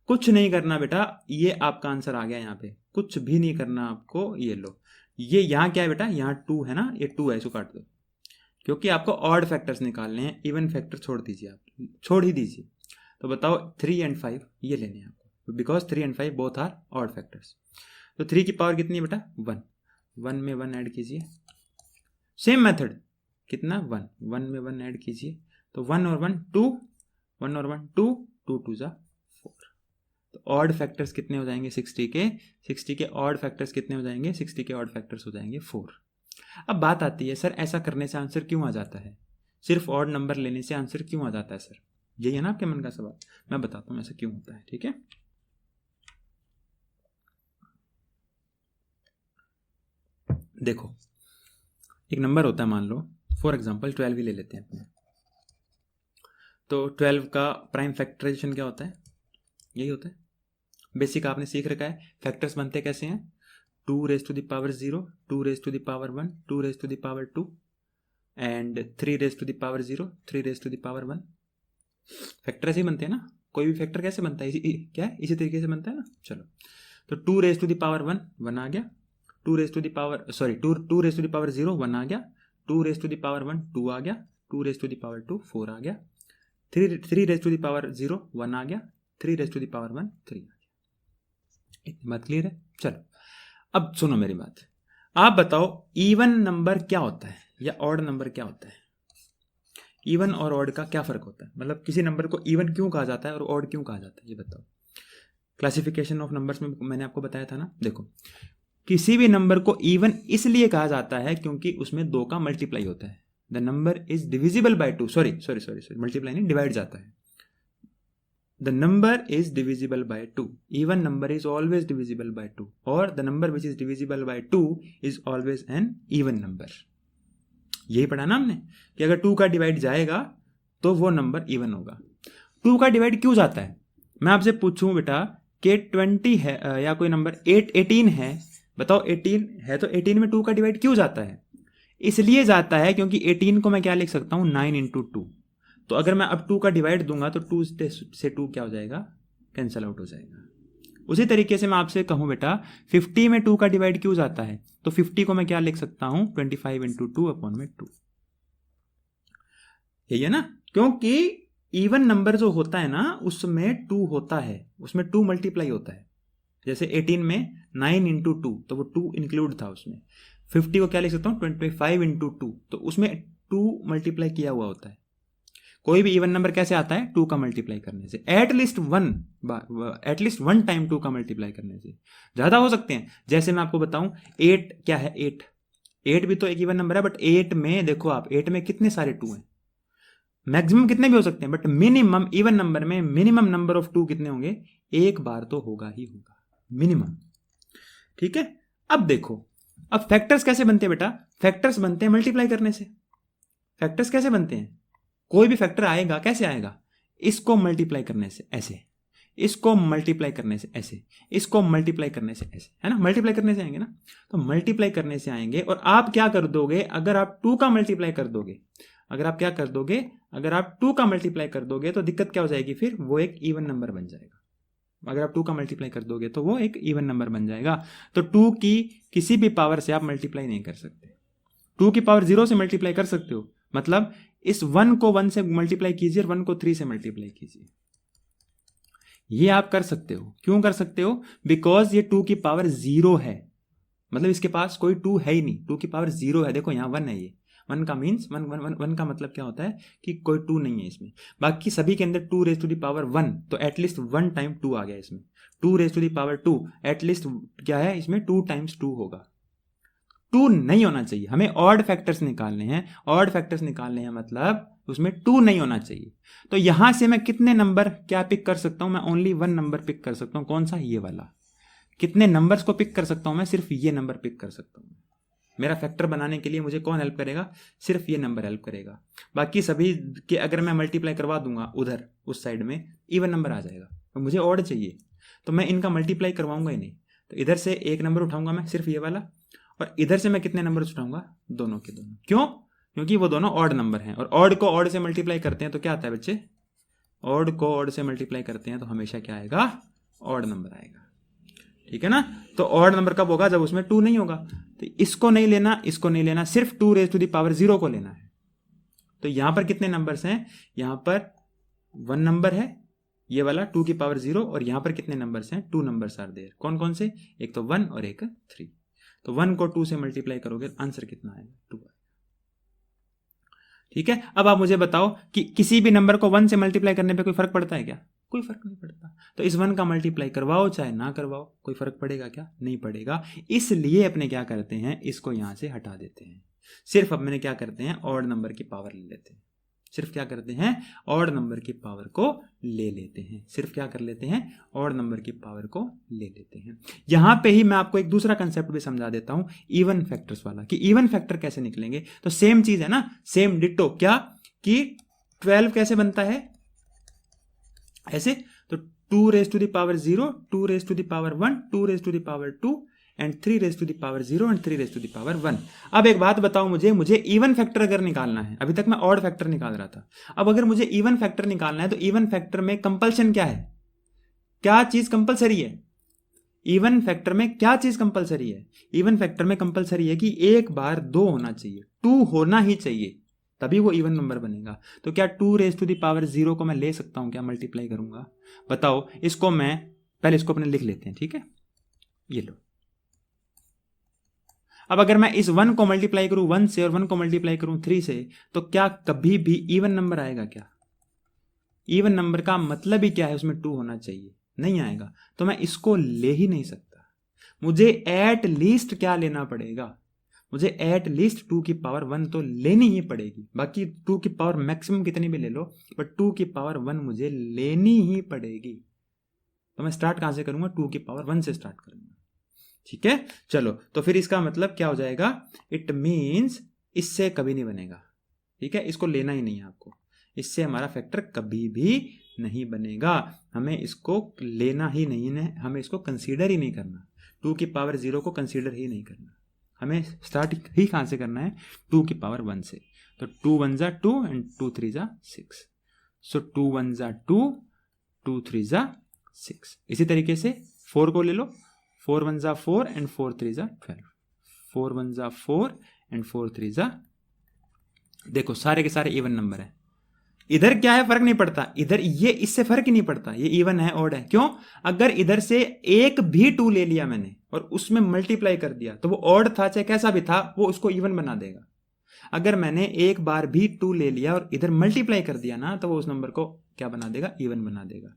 कुछ नहीं करना बेटा, ये आपका आंसर आ गया, यहाँ पे कुछ भी नहीं करना आपको। ये लो, ये यहाँ क्या है बेटा, यहाँ 2 है ना, ये 2 है, इसको काट दो, क्योंकि आपको ऑड फैक्टर्स निकालने हैं, इवन फैक्टर छोड़ दीजिए, आप छोड़ ही दीजिए। तो बताओ 3 एंड 5 ये लेने हैं आपको, because 3 and 5 both are odd factors. तो 3 की पावर कितनी है बेटा 1, 1 में 1 ऐड कीजिए, सेम मेथड, कितना 1, 1 में 1 ऐड कीजिए, तो 1 और 1 2, 1 और 1 2, 2 2 जा 4। तो ऑड फैक्टर्स कितने हो जाएंगे 60 के ऑड फैक्टर्स कितने हो जाएंगे, 60 के ऑड फैक्टर्स हो जाएंगे 4। अब बात आती है सर ऐसा करने से आंसर क्यों आ जाता है, सिर्फ ऑड नंबर लेने से आंसर क्यों आ जाता है सर, यही है ना आपके मन का सवाल, मैं बताता हूं ऐसा क्यों होता है। ठीक है, देखो एक नंबर होता है, मान लो फॉर एग्जांपल 12 ही ले लेते हैं अपने, तो 12 का प्राइम फैक्टराइजेशन क्या होता है, यही होता है, बेसिक आपने सीख रखा है। फैक्टर्स बनते कैसे हैं, 2⁻0, 2⁻1, 2⁻2 एंड 3⁻0, 3⁻1। फैक्टर ऐसे ही बनते हैं ना, कोई भी फैक्टर कैसे बनता है, क्या है, इसी तरीके से बनता है ना। चलो, तो 2⁻1 1 आ गया, 2⁻0 1 आ गया, 2⁻1 2 आ गया, 2⁻2 4 आ गया, 3⁻0 1 आ गया, 3⁻1 3 आ गया। इतनी बात क्लियर है। चलो अब सुनो मेरी बात, आप बताओ इवन नंबर क्या होता है या ऑड नंबर क्या होता है, इवन और ऑड का क्या फर्क होता है, मतलब किसी नंबर को इवन क्यों कहा जाता है और ऑड क्यों कहा जाता है, ये बताओ। क्लासिफिकेशन ऑफ नंबर्स में मैंने आपको बताया था ना, देखो किसी भी नंबर को इवन इसलिए कहा जाता है क्योंकि उसमें 2 का मल्टीप्लाई होता है, the number is divisible by 2, sorry multiply नहीं, डिवाइड जाता है, the number is divisible by 2, even number is always divisible by 2, or the number which is divisible by 2 is always an even number। यही पढ़ा ना हमने कि अगर 2 का डिवाइड जाएगा तो वो नंबर इवन होगा। 2 का डिवाइड क्यों जाता है, मैं आपसे पूछूं बेटा कि 20 है या कोई नंबर 18 है, बताओ 18 है तो 18 में 2 का डिवाइड क्यों जाता है, इसलिए जाता है क्योंकि 18 को मैं क्या लिख सकता हूं 9 × 2, तो अगर मैं अब 2 का डिवाइड दूंगा तो 2 से 2 क्या हो जाएगा, कैंसिल आउट हो जाएगा। उसी तरीके से मैं आपसे कहूं बेटा 50 में 2 का डिवाइड क्यों जाता है, तो 50 को मैं क्या लिख सकता हूं 25 × 2/2। यही है ना, क्योंकि इवन नंबर जो होता है ना उसमें 2 होता है, उसमें 2 मल्टीप्लाई होता है। जैसे 18 में 9 × 2 तो वो 2 इंक्लूड था उसमें, 50 को क्या लिख सकता हूं 25 × 2 तो उसमें 2 मल्टीप्लाई किया हुआ होता है। कोई भी इवन नंबर कैसे आता है 2 का मल्टीप्लाई करने से, एटलीस्ट वन टाइम 2 का मल्टीप्लाई करने से, ज्यादा हो सकते हैं। जैसे मैं आपको बताऊं 8 क्या है, 8 भी तो एक इवन नंबर है, बट 8 में देखो आप 8 में कितने सारे 2 हैं, मैक्सिमम कितने भी हो सकते हैं, बट मिनिमम इवन नंबर में मिनिमम नंबर ऑफ 2 कितने होंगे, एक बार तो होगा ही होगा मिनिमम। ठीक है, अब देखो अब फैक्टर्स कैसे बनते हैं बेटा, फैक्टर्स बनते हैं मल्टीप्लाई करने से। फैक्टर्स कैसे बनते हैं, कोई भी फैक्टर आएगा कैसे आएगा, इसको मल्टीप्लाई करने से ऐसे, इसको मल्टीप्लाई करने से ऐसे, इसको मल्टीप्लाई करने से ऐसे, है ना, मल्टीप्लाई करने से आएंगे ना। तो मल्टीप्लाई करने से आएंगे और आप क्या कर दोगे, अगर आप 2 का मल्टीप्लाई कर दोगे, अगर आप क्या कर दोगे, अगर आप 2 का मल्टीप्लाई कर दोगे तो दिक्कत क्या हो जाएगी, फिर वो एक इवन नंबर बन जाएगा। अगर आप 2 का मल्टीप्लाई कर दोगे तो वो एक इवन नंबर बन जाएगा। तो 2 की किसी भी पावर से आप मल्टीप्लाई नहीं कर सकते। 2 की पावर 0 से मल्टीप्लाई कर सकते हो, मतलब इस 1 को 1 से मल्टीप्लाई कीजिए और 1 को 3 से मल्टीप्लाई कीजिए, ये आप कर सकते हो। क्यों कर सकते हो, बिकॉज ये 2 की पावर 0 है, मतलब इसके पास कोई 2 है ही नहीं, 2 की पावर 0 है। देखो यहाँ 1 है, ये 1 का मीन्स 1 का मतलब क्या होता है कि कोई 2 नहीं है इसमें। बाकी सभी के अंदर 2 रेज टू दी पावर 1, तो एटलीस्ट 1 टाइम 2 आ गया इसमें। 2 raise to the power 2 at least क्या है इसमें, 2 टाइम्स 2 होगा। 2 नहीं होना चाहिए, हमें ऑड फैक्टर्स निकालने हैं। ऑड फैक्टर्स निकालने हैं मतलब उसमें 2 नहीं होना चाहिए। तो यहां से मैं कितने नंबर क्या पिक कर सकता हूं, मैं ओनली 1 नंबर पिक कर सकता हूं। कौन सा, ये वाला। कितने नंबर्स को पिक कर सकता हूं मैं, सिर्फ ये नंबर पिक कर सकता हूं। मेरा फैक्टर बनाने के लिए मुझे कौन हेल्प करेगा, सिर्फ ये नंबर हेल्प करेगा। बाकी सभी के अगर मैं मल्टीप्लाई करवा दूंगा उधर उस साइड में, इवन नंबर आ जाएगा। तो मुझे ऑड चाहिए, तो मैं इनका मल्टीप्लाई करवाऊंगा ही नहीं। तो इधर से एक नंबर उठाऊंगा मैं, सिर्फ ये वाला, और इधर से मैं कितने नंबर उठाऊंगा, दोनों के दोनों। क्यों, क्योंकि वो दोनों ऑड नंबर हैं, और ऑड को ऑड से मल्टीप्लाई करते हैं तो क्या आता है बच्चे, ऑड को ऑड से मल्टीप्लाई करते हैं तो हमेशा क्या आएगा, ऑड नंबर आएगा। ठीक है ना। तो ऑड नंबर कब होगा, जब उसमें 2 नहीं होगा। तो इसको नहीं लेना, इसको नहीं लेना, सिर्फ 2 रेज टू दी पावर 0 को लेना है। तो यहां पर कितने नंबर्स हैं, यहां पर 1 नंबर है ये वाला 2 की पावर 0, और यहां पर कितने नंबर्स हैं, 2 नंबर्स आर देयर। कौन कौन से, एक तो 1 और एक 3। तो 1 को 2 से मल्टीप्लाई करोगे आंसर कितना आएगा, 2 आएगा। ठीक है। अब आप मुझे बताओ कि किसी भी नंबर को 1 से मल्टीप्लाई करने पे कोई फर्क पड़ता है क्या, कोई फर्क नहीं पड़ता। तो इस 1 का मल्टीप्लाई करवाओ चाहे ना करवाओ, कोई फर्क पड़ेगा क्या, नहीं पड़ेगा। इसलिए अपने क्या करते हैं, इसको यहां से हटा देते हैं। सिर्फ अपने क्या करते हैं, ऑड नंबर की पावर ले लेते हैं। सिर्फ क्या करते हैं, ऑड नंबर की पावर को ले लेते हैं। सिर्फ क्या कर लेते हैं, ऑड नंबर की पावर को ले लेते हैं। यहां पे ही मैं आपको एक दूसरा कंसेप्ट भी समझा देता हूं, इवन फैक्टर्स वाला, कि इवन फैक्टर कैसे निकलेंगे। तो सेम चीज है ना, सेम डिट्टो, क्या कि 12 कैसे बनता है, ऐसे। तो 2 raise to the power 0, 2 raise to the power 1, 2 raise to the power 2 and 3 raise to the power 0 and 3 raise to the power 1। अब एक बात बताओ मुझे इवन फैक्टर अगर निकालना है, अभी तक मैं ऑड फैक्टर निकाल रहा था, अब अगर मुझे इवन फैक्टर निकालना है तो इवन फैक्टर में कंपल्शन क्या है, क्या चीज कंपलसरी है, इवन फैक्टर में क्या चीज कंपलसरी है, इवन फैक्टर में कंपलसरी है कि एक बार 2 होना चाहिए, 2 होना ही चाहिए, तभी वो इवन नंबर बनेगा। तो क्या 2 रेज टू द पावर 0 को मैं ले सकता हूं क्या, मल्टीप्लाई करूंगा, बताओ। इसको मैं पहले इसको अपने लिख लेते हैं, ठीक है, ये लो। अब अगर मैं इस 1 को मल्टीप्लाई करूं 1 से और 1 को मल्टीप्लाई करूं 3 से, तो क्या कभी भी इवन नंबर आएगा क्या, इवन नंबर का मतलब ही क्या है, उसमें 2 होना चाहिए, नहीं आएगा। तो मैं इसको ले ही नहीं सकता। मुझे एट लीस्ट क्या लेना पड़ेगा, मुझे एट लीस्ट 2 की पावर 1 तो लेनी ही पड़ेगी। बाकी 2 की पावर मैक्सिमम कितनी भी ले लो, बट 2 की पावर 1 मुझे लेनी ही पड़ेगी। तो मैं स्टार्ट कहां से करूंगा, 2 की पावर 1 से स्टार्ट करूंगा। ठीक है, चलो। तो फिर इसका मतलब क्या हो जाएगा, इट मीन्स इससे कभी नहीं बनेगा। ठीक है, इसको लेना ही नहीं है आपको, इससे हमारा फैक्टर कभी भी नहीं बनेगा। हमें इसको लेना ही नहीं है, हमें इसको कंसीडर ही नहीं करना, 2 की पावर 0 को कंसीडर ही नहीं करना। हमें स्टार्ट ही कहां से करना है, 2 की पावर 1 से। तो 2 1 जा 2 एंड 2 3 जा 6। सो 2 1 जा 2, 2 3 जा 6। इसी तरीके से 4 को ले लो, 4 1 जा 4 एंड 4 3 जा 12, 4 1 जा 4 एंड 4 3 जा, देखो सारे के सारे इवन नंबर है। इधर क्या है, फर्क नहीं पड़ता, इधर ये इससे फर्क ही नहीं पड़ता, ये इवन है ऑड है। क्यों, अगर इधर से एक भी 2 ले लिया मैंने और उसमें मल्टीप्लाई कर दिया तो वो ऑड था चाहे कैसा भी था, वो उसको इवन बना देगा। अगर मैंने एक बार भी 2 ले लिया और इधर मल्टीप्लाई कर दिया ना, तो वो उस नंबर को क्या बना देगा, इवन बना देगा।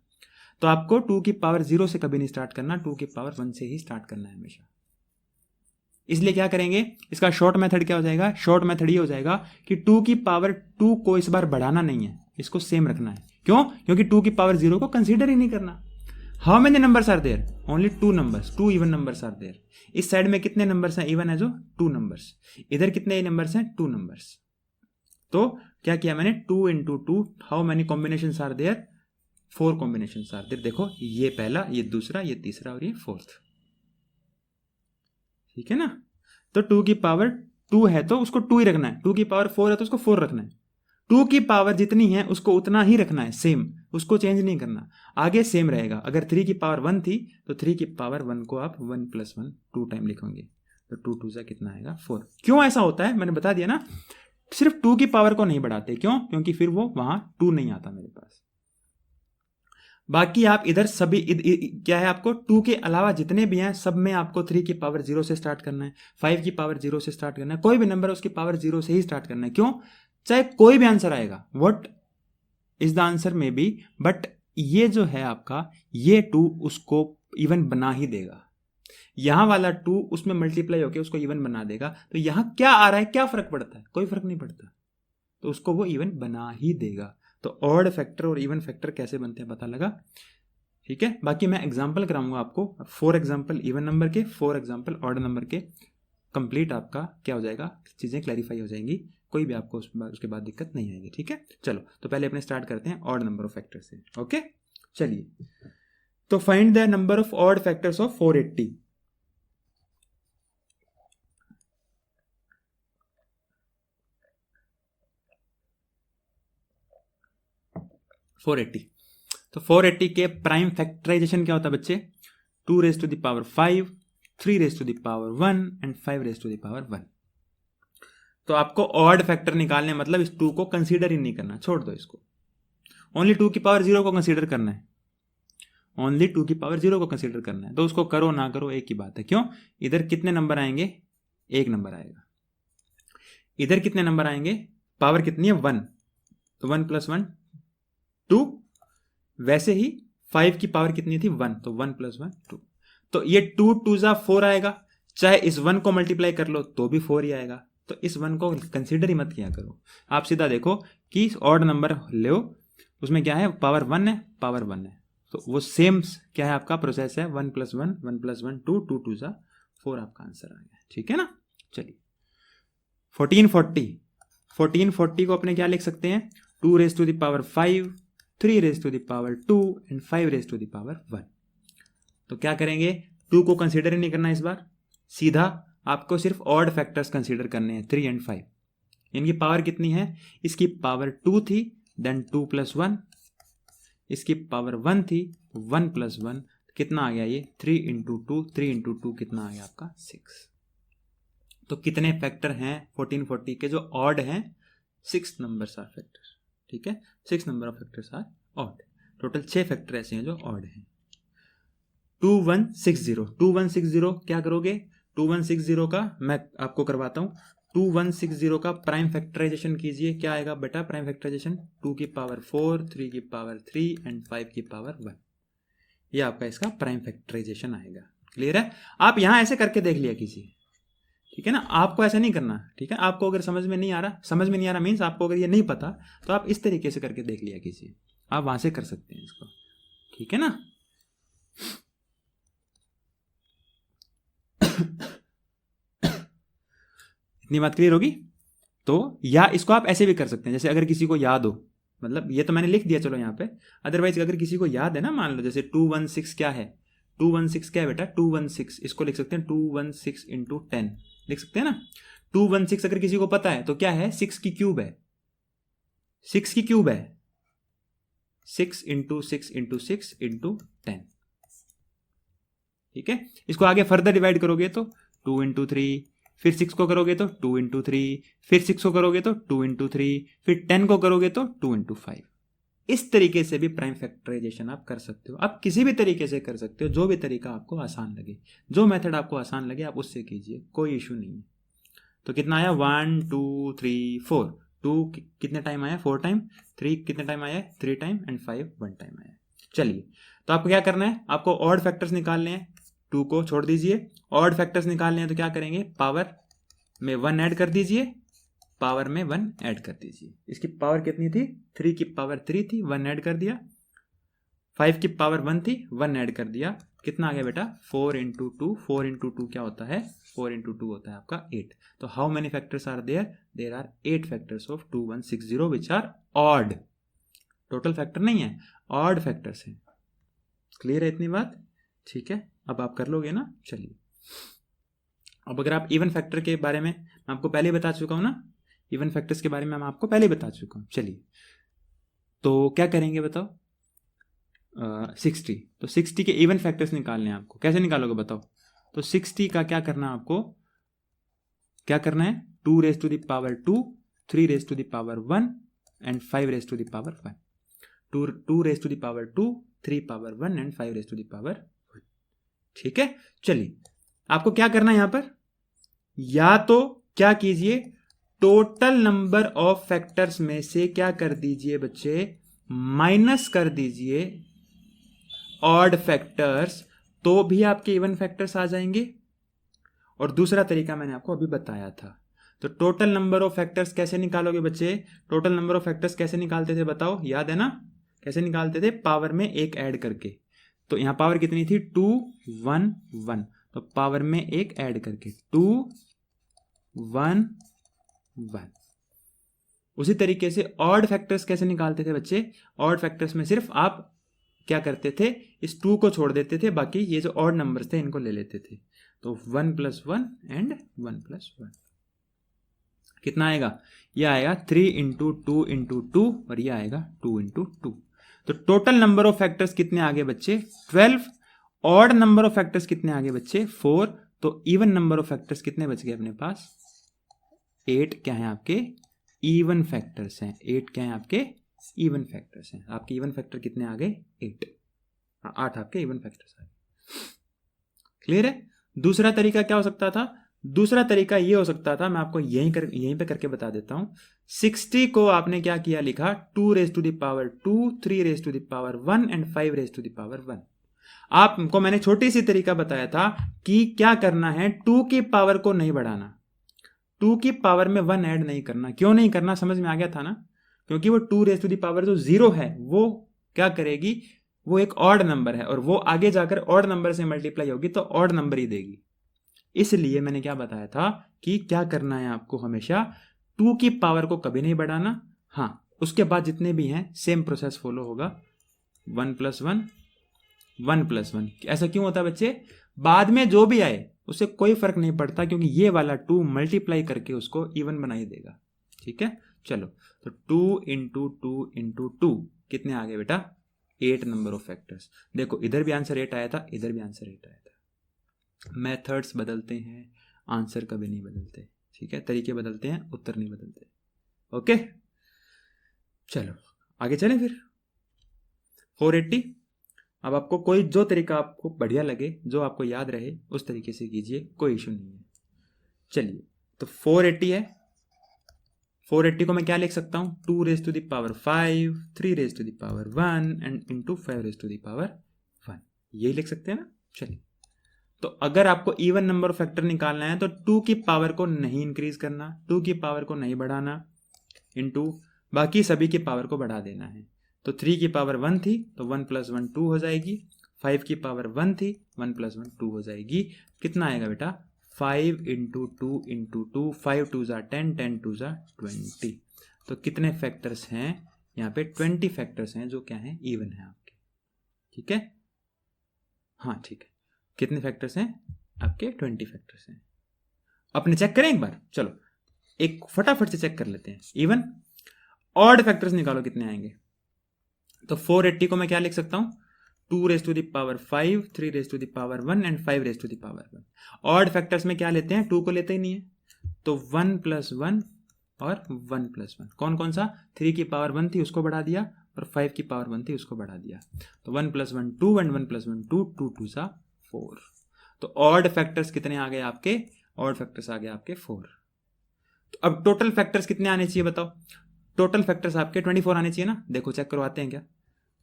तो आपको 2 की पावर 0 से कभी नहीं स्टार्ट करना, 2 की पावर 1 से ही स्टार्ट करना है हमेशा। इसलिए क्या करेंगे, इसका शॉर्ट मेथड क्या हो जाएगा, शॉर्ट मेथड ये हो जाएगा कि 2 की पावर 2 को इस बार बढ़ाना नहीं है, इसको सेम रखना है। क्यों, क्योंकि 2 की पावर 0 को कंसीडर ही नहीं करना। How many numbers are there, only 2 numbers, 2 even numbers are there. इस साइड में कितने नंबर्स हैं, इवन है जो 2 नंबर्स, इधर कितने नंबर्स हैं, 2 नंबर्स। तो क्या किया मैंने, 2 into 2, how many combination are there, 4 combination are there. देखो ये पहला, ये दूसरा, ये तीसरा और ये फोर्थ, ठीक है ना। तो 2 की पावर 2 है तो उसको 2 ही रखना है, 2 की पावर 4 है तो उसको 4 रखना है, 2 की पावर जितनी है उसको उतना ही रखना है, सेम, उसको चेंज नहीं करना, आगे सेम रहेगा। अगर 3 की पावर 1 थी तो 3 की पावर 1 को आप 1 + 1 2 टाइम लिखोगे, तो 2 2 कितना आएगा 4। क्यों ऐसा होता है मैंने बता दिया ना, सिर्फ 2 की पावर को नहीं बढ़ाते, क्यों, क्योंकि फिर वो वहां 2 नहीं आता मेरे पास। बाकी आप इधर सभी क्या है, आपको 2 के अलावा जितने भी हैं सब में आपको 3 की पावर 0 से स्टार्ट करना है, 5 की पावर 0 से स्टार्ट करना है, कोई भी नंबर है उसकी पावर 0 से ही स्टार्ट करना है। क्यों, चाहे कोई भी आंसर आएगा, व्हाट इज द आंसर में बी, बट ये जो है आपका, ये 2 उसको इवन बना ही देगा, यहां वाला 2 उसमें मल्टीप्लाई होकर उसको इवन बना देगा। तो यहां क्या आ रहा है, क्या फर्क पड़ता है, कोई फर्क नहीं पड़ता, तो उसको वो इवन बना ही देगा। तो ऑड फैक्टर और इवन फैक्टर कैसे बनते हैं पता लगा, ठीक है। बाकी मैं एग्जांपल कराऊंगा आपको, 4 एग्जांपल इवन नंबर के, 4 एग्जांपल ऑड नंबर के, कंप्लीट आपका क्या हो जाएगा, चीजें क्लैरिफाई हो जाएंगी, कोई भी आपको उसके बाद दिक्कत नहीं आएगी, ठीक है। चलो तो पहले अपने स्टार्ट करते हैं ऑड नंबर ऑफ फैक्टर से, ओके। चलिए तो find the number of odd factors of 480। 480, तो 480 के प्राइम फैक्टराइजेशन क्या होता है बच्चे, 2 raise to the power 5, 3 raise to the power 1 and 5 raise to the power 1। तो आपको ऑड फैक्टर निकालने मतलब इस 2 को कंसीडर ही नहीं करना, छोड़ दो इसको, ओनली 2 की पावर 0 को कंसीडर करना है, ओनली 2 की पावर 0 को कंसीडर करना है। तो उसको करो ना करो एक ही बात है, क्यों, इधर कितने नंबर आएंगे, एक नंबर आएगा, इधर कितने नंबर आएंगे, पावर कितनी है 1, तो 1 + 1 2, वैसे ही 5 की पावर कितनी थी 1, तो 1 + 1 2, तो ये 2 2 4 आएगा, चाहे इस 1 को मल्टीप्लाई कर लो तो भी 4 ही आएगा, तो इस 1 को कंसीडर ही मत किया करो। आप सीधा देखो कि ऑड नंबर लो, उसमें क्या है, पावर 1 है, पावर 1 है, तो वो सेम क्या है आपका प्रोसेस है, 1 + 1 1 + 1 2 2 2 4 आपका आंसर आ गया, ठीक है ना। चलिए 1440 को अपने क्या लिख सकते हैं, 2 raise to the power 5, 3 raise to the power 2 and 5 raise to the power 1। तो क्या करेंगे, 2 को कंसीडर ही नहीं करना इस बार, सीधा आपको सिर्फ ऑड फैक्टर्स कंसीडर करने हैं, 3 एंड 5। इनकी पावर कितनी है, इसकी पावर 2 थी, देन 2 + 1, इसकी पावर 1 थी, 1 + 1 कितना आ गया ये 3 × 2, 3 × 2 कितना आ गया आपका 6। तो कितने फैक्टर हैं 1440 के जो ऑड हैं, 6 नंबर्स आर फैक्टर, ठीक है, 6 number of factors are odd, total 6 factor ऐसे हैं जो ऑड हैं। 2160 क्या करोगे, 2160 का मैं आपको करवाता हूं, 2160 का प्राइम फैक्टराइजेशन कीजिए, क्या आएगा बेटा प्राइम फैक्टराइजेशन, 2 की पावर 4, 3 की पावर 3 एंड 5 की पावर 1, ये आपका इसका प्राइम फैक्टराइजेशन आएगा। क्लियर है, आप यहां ऐसे करके देख लिया कीजिए, ठीक है ना, आपको ऐसा नहीं करना, ठीक है। आपको अगर समझ में नहीं आ रहा मीन्स आपको अगर ये नहीं पता तो आप इस तरीके से करके देख लिया कीजिए, आप वहां से कर सकते हैं इसको, ठीक है ना। इतनी बात क्लियर होगी। तो या इसको आप ऐसे भी कर सकते हैं, जैसे अगर किसी को याद हो, मतलब ये तो मैंने लिख दिया चलो यहाँ पे, अदरवाइज अगर किसी को याद है ना, मान लो जैसे 216 क्या है, 216 क्या है बेटा 216, इसको लिख सकते हैं 216 × 10 लिख सकते हैं ना। 216 अगर किसी को पता है तो क्या है, 6 की क्यूब है, 6 की क्यूब है, 6 × 6 × 6 × 10, ठीक है। इसको आगे फर्दर डिवाइड करोगे तो 2 × 3, फिर 6 को करोगे तो 2 × 3, फिर 6 को करोगे तो 2 × 3, फिर 10 को करोगे तो 2 × 5। इस तरीके से भी प्राइम फैक्टराइजेशन आप कर सकते हो, आप किसी भी तरीके से कर सकते हो, जो भी तरीका आपको आसान लगे, जो मेथड आपको आसान लगे आप उससे कीजिए, कोई इशू नहीं है। तो कितना आया 1 2 3 4, 2 कितने टाइम आया 4 टाइम, 3 कितने टाइम आया 3 टाइम एंड 5 1 टाइम आया। चलिए तो आपको क्या करना है, आपको ऑड फैक्टर्स निकालने हैं, 2 को छोड़ दीजिए, ऑड फैक्टर्स निकालने हैं तो क्या करेंगे, पावर में 1 ऐड कर दीजिए, पावर में 1 ऐड कर दीजिए। इसकी पावर कितनी थी, 3 की पावर 3 थी, 1 ऐड कर दिया, 5 की पावर 1 थी, 1 ऐड कर दिया, कितना आ गया बेटा 4 इंटू टू, 4 इंटू टू क्या होता है 4 इंटू टू होता है आपका 8। तो how many factors are there, there are 8 factors of 2160 which are odd, total factor नहीं है, ऑड फैक्टर्स हैं। क्लियर है इतनी बात, ठीक है, अब आप कर लोगे ना। चलिए अब अगर आप इवन फैक्टर के बारे में मैं आपको पहले बता चुका हूं ना, इवन फैक्टर्स के बारे में मैं आपको पहले बता चुका हूं। चलिए तो क्या करेंगे बताओ, 60, तो 60 के इवन फैक्टर्स निकालने हैं आपको, कैसे निकालोगे बताओ। तो 60 का क्या करना है आपको, क्या करना है 2 raise to the power 2, 3 raise to the power 1 and 5 raise to the power 1। 2 raise to the power 2, 3 power 1 and 5 raise to the power 1। ठीक है, चलिए आपको क्या करना है यहां पर, या तो क्या कीजिए टोटल नंबर ऑफ फैक्टर्स में से क्या कर दीजिए बच्चे, माइनस कर दीजिए ऑड फैक्टर्स, तो भी आपके इवन फैक्टर्स आ जाएंगे। और दूसरा तरीका मैंने आपको अभी बताया था। तो टोटल नंबर ऑफ फैक्टर्स कैसे निकालोगे बच्चे, टोटल नंबर ऑफ फैक्टर्स कैसे निकालते थे बताओ, याद है ना, कैसे निकालते थे, पावर में एक ऐड करके। तो यहां पावर कितनी थी 2 1 1, तो पावर में एक ऐड करके 2 1 1। उसी तरीके से ऑड फैक्टर्स कैसे निकालते थे बच्चे, ऑड फैक्टर्स में सिर्फ आप क्या करते थे, इस 2 को छोड़ देते थे, बाकी ये जो ऑड नंबर्स थे इनको ले लेते थे। तो 1 + 1 एंड 1 + 1 कितना आएगा, ये आएगा 3 इंटू 2 इंटू 2 और ये आएगा 2 इंटू 2। तो टोटल नंबर ऑफ फैक्टर्स कितने आगे बच्चे 12, ऑड नंबर ऑफ फैक्टर्स कितने आगे बच्चे 4, तो इवन नंबर ऑफ फैक्टर्स कितने बच गए अपने पास 8। क्या है आपके इवन फैक्टर्स हैं, 8 क्या है आपके इवन फैक्टर्स हैं। आपके इवन फैक्टर कितने आ गए 8 आपके इवन फैक्टर्स आ गए। क्लियर है। दूसरा तरीका क्या हो सकता था, दूसरा तरीका ये हो सकता था, मैं आपको यहीं पे करके बता देता हूं। 60 को आपने क्या किया, लिखा 2 raise to the power 2, 3 raise to the power 1 and 5 raise to the power 1। आपको मैंने छोटी सी तरीका बताया था कि क्या करना है, 2 की पावर को नहीं बढ़ाना, 2 की पावर में 1 ऐड नहीं करना। क्यों नहीं करना, समझ में आ गया था ना, क्योंकि वो 2 रेज टू द पावर जो 0 है वो क्या करेगी, वो एक ऑड नंबर है और वो आगे जाकर ऑड नंबर से मल्टीप्लाई होगी तो ऑड नंबर ही देगी। इसलिए मैंने क्या बताया था कि क्या करना है आपको, हमेशा 2 की पावर को कभी नहीं बढ़ाना। हाँ, उसके बाद जितने भी हैं सेम प्रोसेस फॉलो होगा, 1 + 1 1 + 1। ऐसा क्यों होता है बच्चे, बाद में जो भी आए उससे कोई फर्क नहीं पड़ता, क्योंकि ये वाला 2 मल्टीप्लाई करके उसको इवन बना ही देगा। ठीक है, चलो तो 2 इंटू 2 इंटू 2 कितने आ गए बेटा 8 नंबर ऑफ फैक्टर्स। देखो इधर भी आंसर 8 आया था, इधर भी आंसर 8 आया था। मेथड्स बदलते हैं, आंसर कभी नहीं बदलते। ठीक है, तरीके बदलते हैं, उत्तर नहीं बदलते। ओके, चलो आगे चलें फिर 480। अब आपको कोई जो तरीका आपको बढ़िया लगे, जो आपको याद रहे उस तरीके से कीजिए, कोई इशू नहीं है। चलिए तो 480 है, 480 को मैं क्या लिख सकता हूं, 2 raise to the power 5, 3 raise to the power 1 and into 5 raise to the power 1, यही लिख सकते हैं ना। चलिए तो अगर आपको इवन नंबर ऑफ फैक्टर निकालना है तो 2 की पावर को नहीं इंक्रीज करना, 2 की पावर को नहीं बढ़ाना, इंटू बाकी सभी की पावर को बढ़ा देना है। तो 3 की पावर 1 थी तो 1 + 1 2 हो जाएगी, 5 की पावर 1 थी 1 + 1 2 हो जाएगी। कितना आएगा बेटा 5 इंटू 2 इंटू 2, 5 2 ज़ा 10, 10 2 ज़ा 20। तो कितने फैक्टर्स हैं यहाँ पे 20 फैक्टर्स हैं जो क्या हैं इवन है आपके। ठीक है, हाँ ठीक है, कितने फैक्टर्स हैं आपके 20 फैक्टर्स हैं। अपने चेक करें एक बार, चलो एक फटाफट से चेक कर लेते हैं। इवन ऑड फैक्टर्स निकालो कितने आएंगे। तो 480 को मैं क्या लिख सकता हूं 2 raise to the power 5, 3 raise to the power 1 and 5 raise to the power 1। Odd factors में क्या लेते हैं, 2 को लेते ही नहीं है, तो 1 + 1 और 1 + 1। कौन कौन सा, 3 की पावर 1 थी उसको बढ़ा दिया और 5 की पावर 1 थी उसको बढ़ा दिया। तो 1 + 1 2 एंड 1 + 1 2, 2 2 ज़ा 4। तो ऑड फैक्टर्स कितने आ गए आपके, ऑड फैक्टर्स आ गए आपके 4। तो अब टोटल फैक्टर्स कितने आने चाहिए बताओ, टोटल फैक्टर्स आपके 24 आने चाहिए ना। देखो चेक करवाते हैं क्या।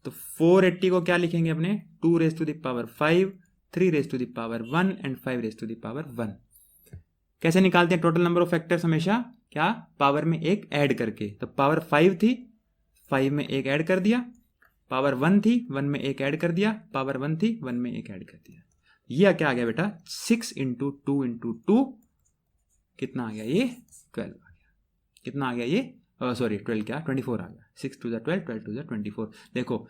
तो 480 को क्या लिखेंगे अपने 2 raise to the power 5, 3 raise to the power 1 and 5 raise to the power 1। कैसे निकालते हैं टोटल नंबर ऑफ फैक्टर्स, हमेशा क्या पावर में एक ऐड करके। तो पावर 5 थी, 5 में एक ऐड कर दिया, पावर 1 थी, 1 में एक ऐड कर दिया, पावर 1 थी, 1 में एक ऐड कर दिया। ये क्या आ गया बेटा, 6 इंटू 2 इंटू 2 कितना आ गया, ये 12 आ गया। कितना आ गया ये, सॉरी 12 क्या, 24 आ गया। 6 टू द 12, 12 टू द 24। देखो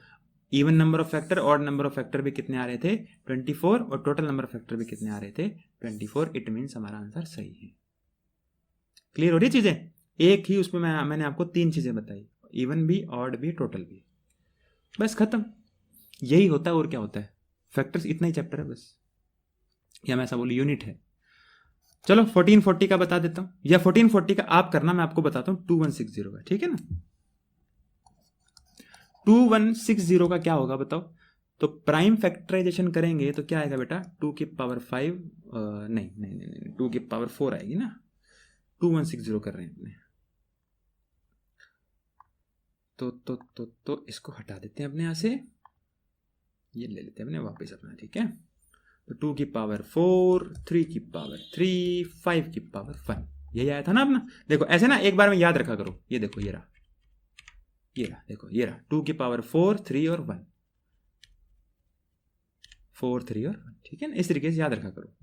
even number of factor, odd number of factor भी कितने आ रहे थे, 24, और टोटल नंबर ऑफ फैक्टर भी कितने आ रहे थे, 24। इट मीन्स हमारा आंसर सही है। क्लियर हो रही चीजें? एक ही उसमें मैंने आपको 3 चीजें बताई, इवन भी, ऑड भी, टोटल भी, बस खत्म। यही होता है और क्या होता है, फैक्टर्स इतना ही चैप्टर है बस, या मैं ऐसा बोलूं यूनिट है। चलो 1440 का बता देता हूं, या 1440 का आप करना, मैं आपको बताता हूं 2160 का, ठीक है ना। 2160 का क्या होगा बताओ, तो प्राइम फैक्टराइजेशन करेंगे तो क्या आएगा बेटा, 2 की पावर 5, नहीं 2 की पावर 4 आएगी ना। 2160 कर रहे हैं अपने, तो इसको हटा देते हैं अपने यहां से, ये ले लेते हैं अपने वापस अपना, ठीक है। तो 2 की पावर 4, 3 की पावर 3, 5 की पावर 1, यही आया था ना अपना। देखो ऐसे ना एक बार में याद रखा करो, ये देखो ये रहा, देखो ये रहा, 2 की पावर 4, 3 और 1, 4, 3 और 1, ठीक है ना, इस तरीके से याद रखा करो।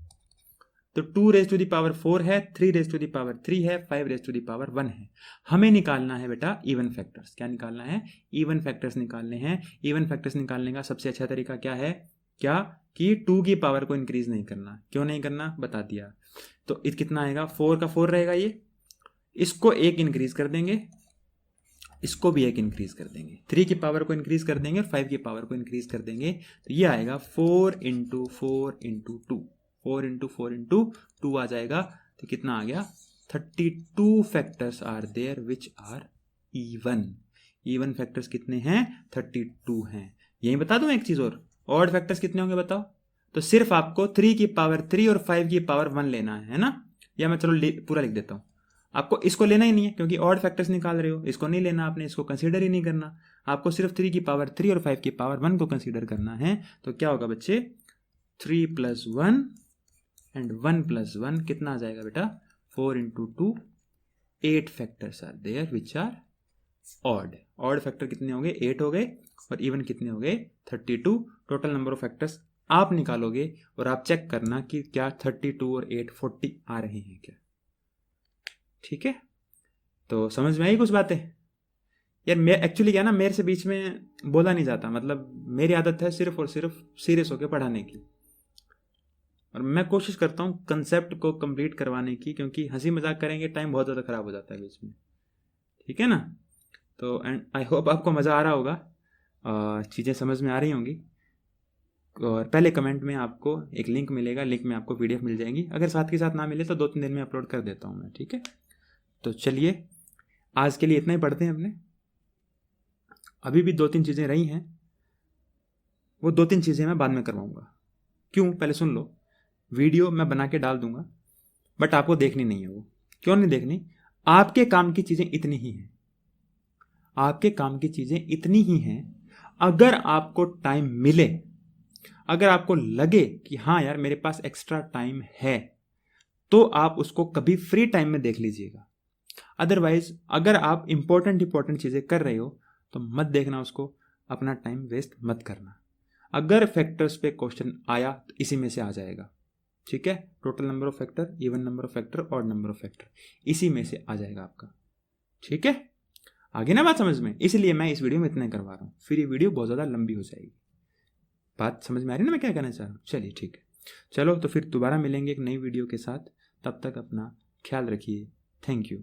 तो 2 रेज टू दी पावर 4 है, 3 रेज टू दी पावर 3 है, 5 रेज टू दी पावर 1 है। हमें निकालना है बेटा इवन फैक्टर्स। क्या निकालना है, इवन फैक्टर्स निकालने हैं। इवन फैक्टर्स निकालने का सबसे अच्छा तरीका क्या है, क्या कि 2 की पावर को इंक्रीज नहीं करना। क्यों नहीं करना, बता दिया। तो कितना आएगा, 4 का 4 रहेगा, ये इसको 1 इंक्रीज कर देंगे, इसको भी 1 इंक्रीज कर देंगे, 3 की पावर को इंक्रीज कर देंगे और 5 की पावर को इंक्रीज कर देंगे। तो ये आएगा 4 इंटू 4 इंटू 2, 4 इंटू 4 इंटू 2 आ जाएगा। तो कितना आ गया, 32 factors are there which are even. Even factors कितने हैं, 32 हैं। यही बता दूं एक चीज और, ऑड फैक्टर्स कितने होंगे बताओ। तो सिर्फ आपको 3 की पावर 3 और 5 की पावर 1 लेना है ना। या मैं चलो पूरा लिख देता हूं, आपको इसको लेना ही नहीं है क्योंकि ऑड फैक्टर्स निकाल रहे हो, इसको नहीं लेना आपने, इसको कंसीडर ही नहीं करना। आपको सिर्फ 3 की पावर 3 और 5 की पावर 1 को कंसीडर करना है। तो क्या होगा बच्चे, 3 + 1 एंड 1 + 1 कितना आ जाएगा बेटा, 4 into 2, 8 factors are there which are odd. Odd factor कितने हो गए, 8 हो गए, और इवन कितने हो गए, 32। टोटल नंबर ऑफ फैक्टर्स आप निकालोगे और आप चेक करना कि क्या 32 और 8 40 आ रहे हैं क्या। ठीक है, तो समझ में आई कुछ बातें यार। मैं एक्चुअली क्या ना, मेरे से बीच में बोला नहीं जाता, मतलब मेरी आदत है सिर्फ और सिर्फ सीरियस होकर पढ़ाने की, और मैं कोशिश करता हूँ कंसेप्ट को कंप्लीट करवाने की, क्योंकि हंसी मजाक करेंगे टाइम बहुत ज़्यादा ख़राब हो जाता है बीच में, ठीक है ना। तो एंड आई होप आपको मज़ा आ रहा होगा, चीज़ें समझ में आ रही होंगी। और पहले कमेंट में आपको एक लिंक मिलेगा, लिंक में आपको PDF मिल जाएंगी। अगर साथ के साथ ना मिले तो 2-3 दिन में अपलोड कर देता हूँ मैं, ठीक है। तो चलिए आज के लिए इतना ही पढ़ते हैं अपने। अभी भी 2-3 चीज़ें रही हैं, वो 2-3 चीज़ें मैं बाद में करवाऊँगा। क्यों, पहले सुन लो। वीडियो मैं बना के डाल दूंगा, बट आपको देखनी नहीं है वो। क्यों नहीं देखनी, आपके काम की चीज़ें इतनी ही हैं, आपके काम की चीज़ें इतनी ही हैं। अगर आपको टाइम मिले, अगर आपको लगे कि हाँ यार मेरे पास एक्स्ट्रा टाइम है, तो आप उसको कभी फ्री टाइम में देख लीजिएगा। अदरवाइज अगर आप इंपॉर्टेंट चीज़ें कर रहे हो तो मत देखना उसको, अपना टाइम वेस्ट मत करना। अगर फैक्टर्स पे क्वेश्चन आया तो इसी में से आ जाएगा, ठीक है। Total number of factor, even number of factor, odd number of factor, इसी में से आ जाएगा आपका, ठीक है। आगे ना बात समझ में, इसलिए मैं इस वीडियो में इतना करवा रहा हूँ, फिर ये वीडियो बहुत ज़्यादा लंबी हो जाएगी। बात समझ में आ रही है ना मैं क्या कहना चाह रहा हूँ। चलिए ठीक है, चलो तो फिर दोबारा मिलेंगे एक नई वीडियो के साथ। तब तक अपना ख्याल रखिए। Thank you.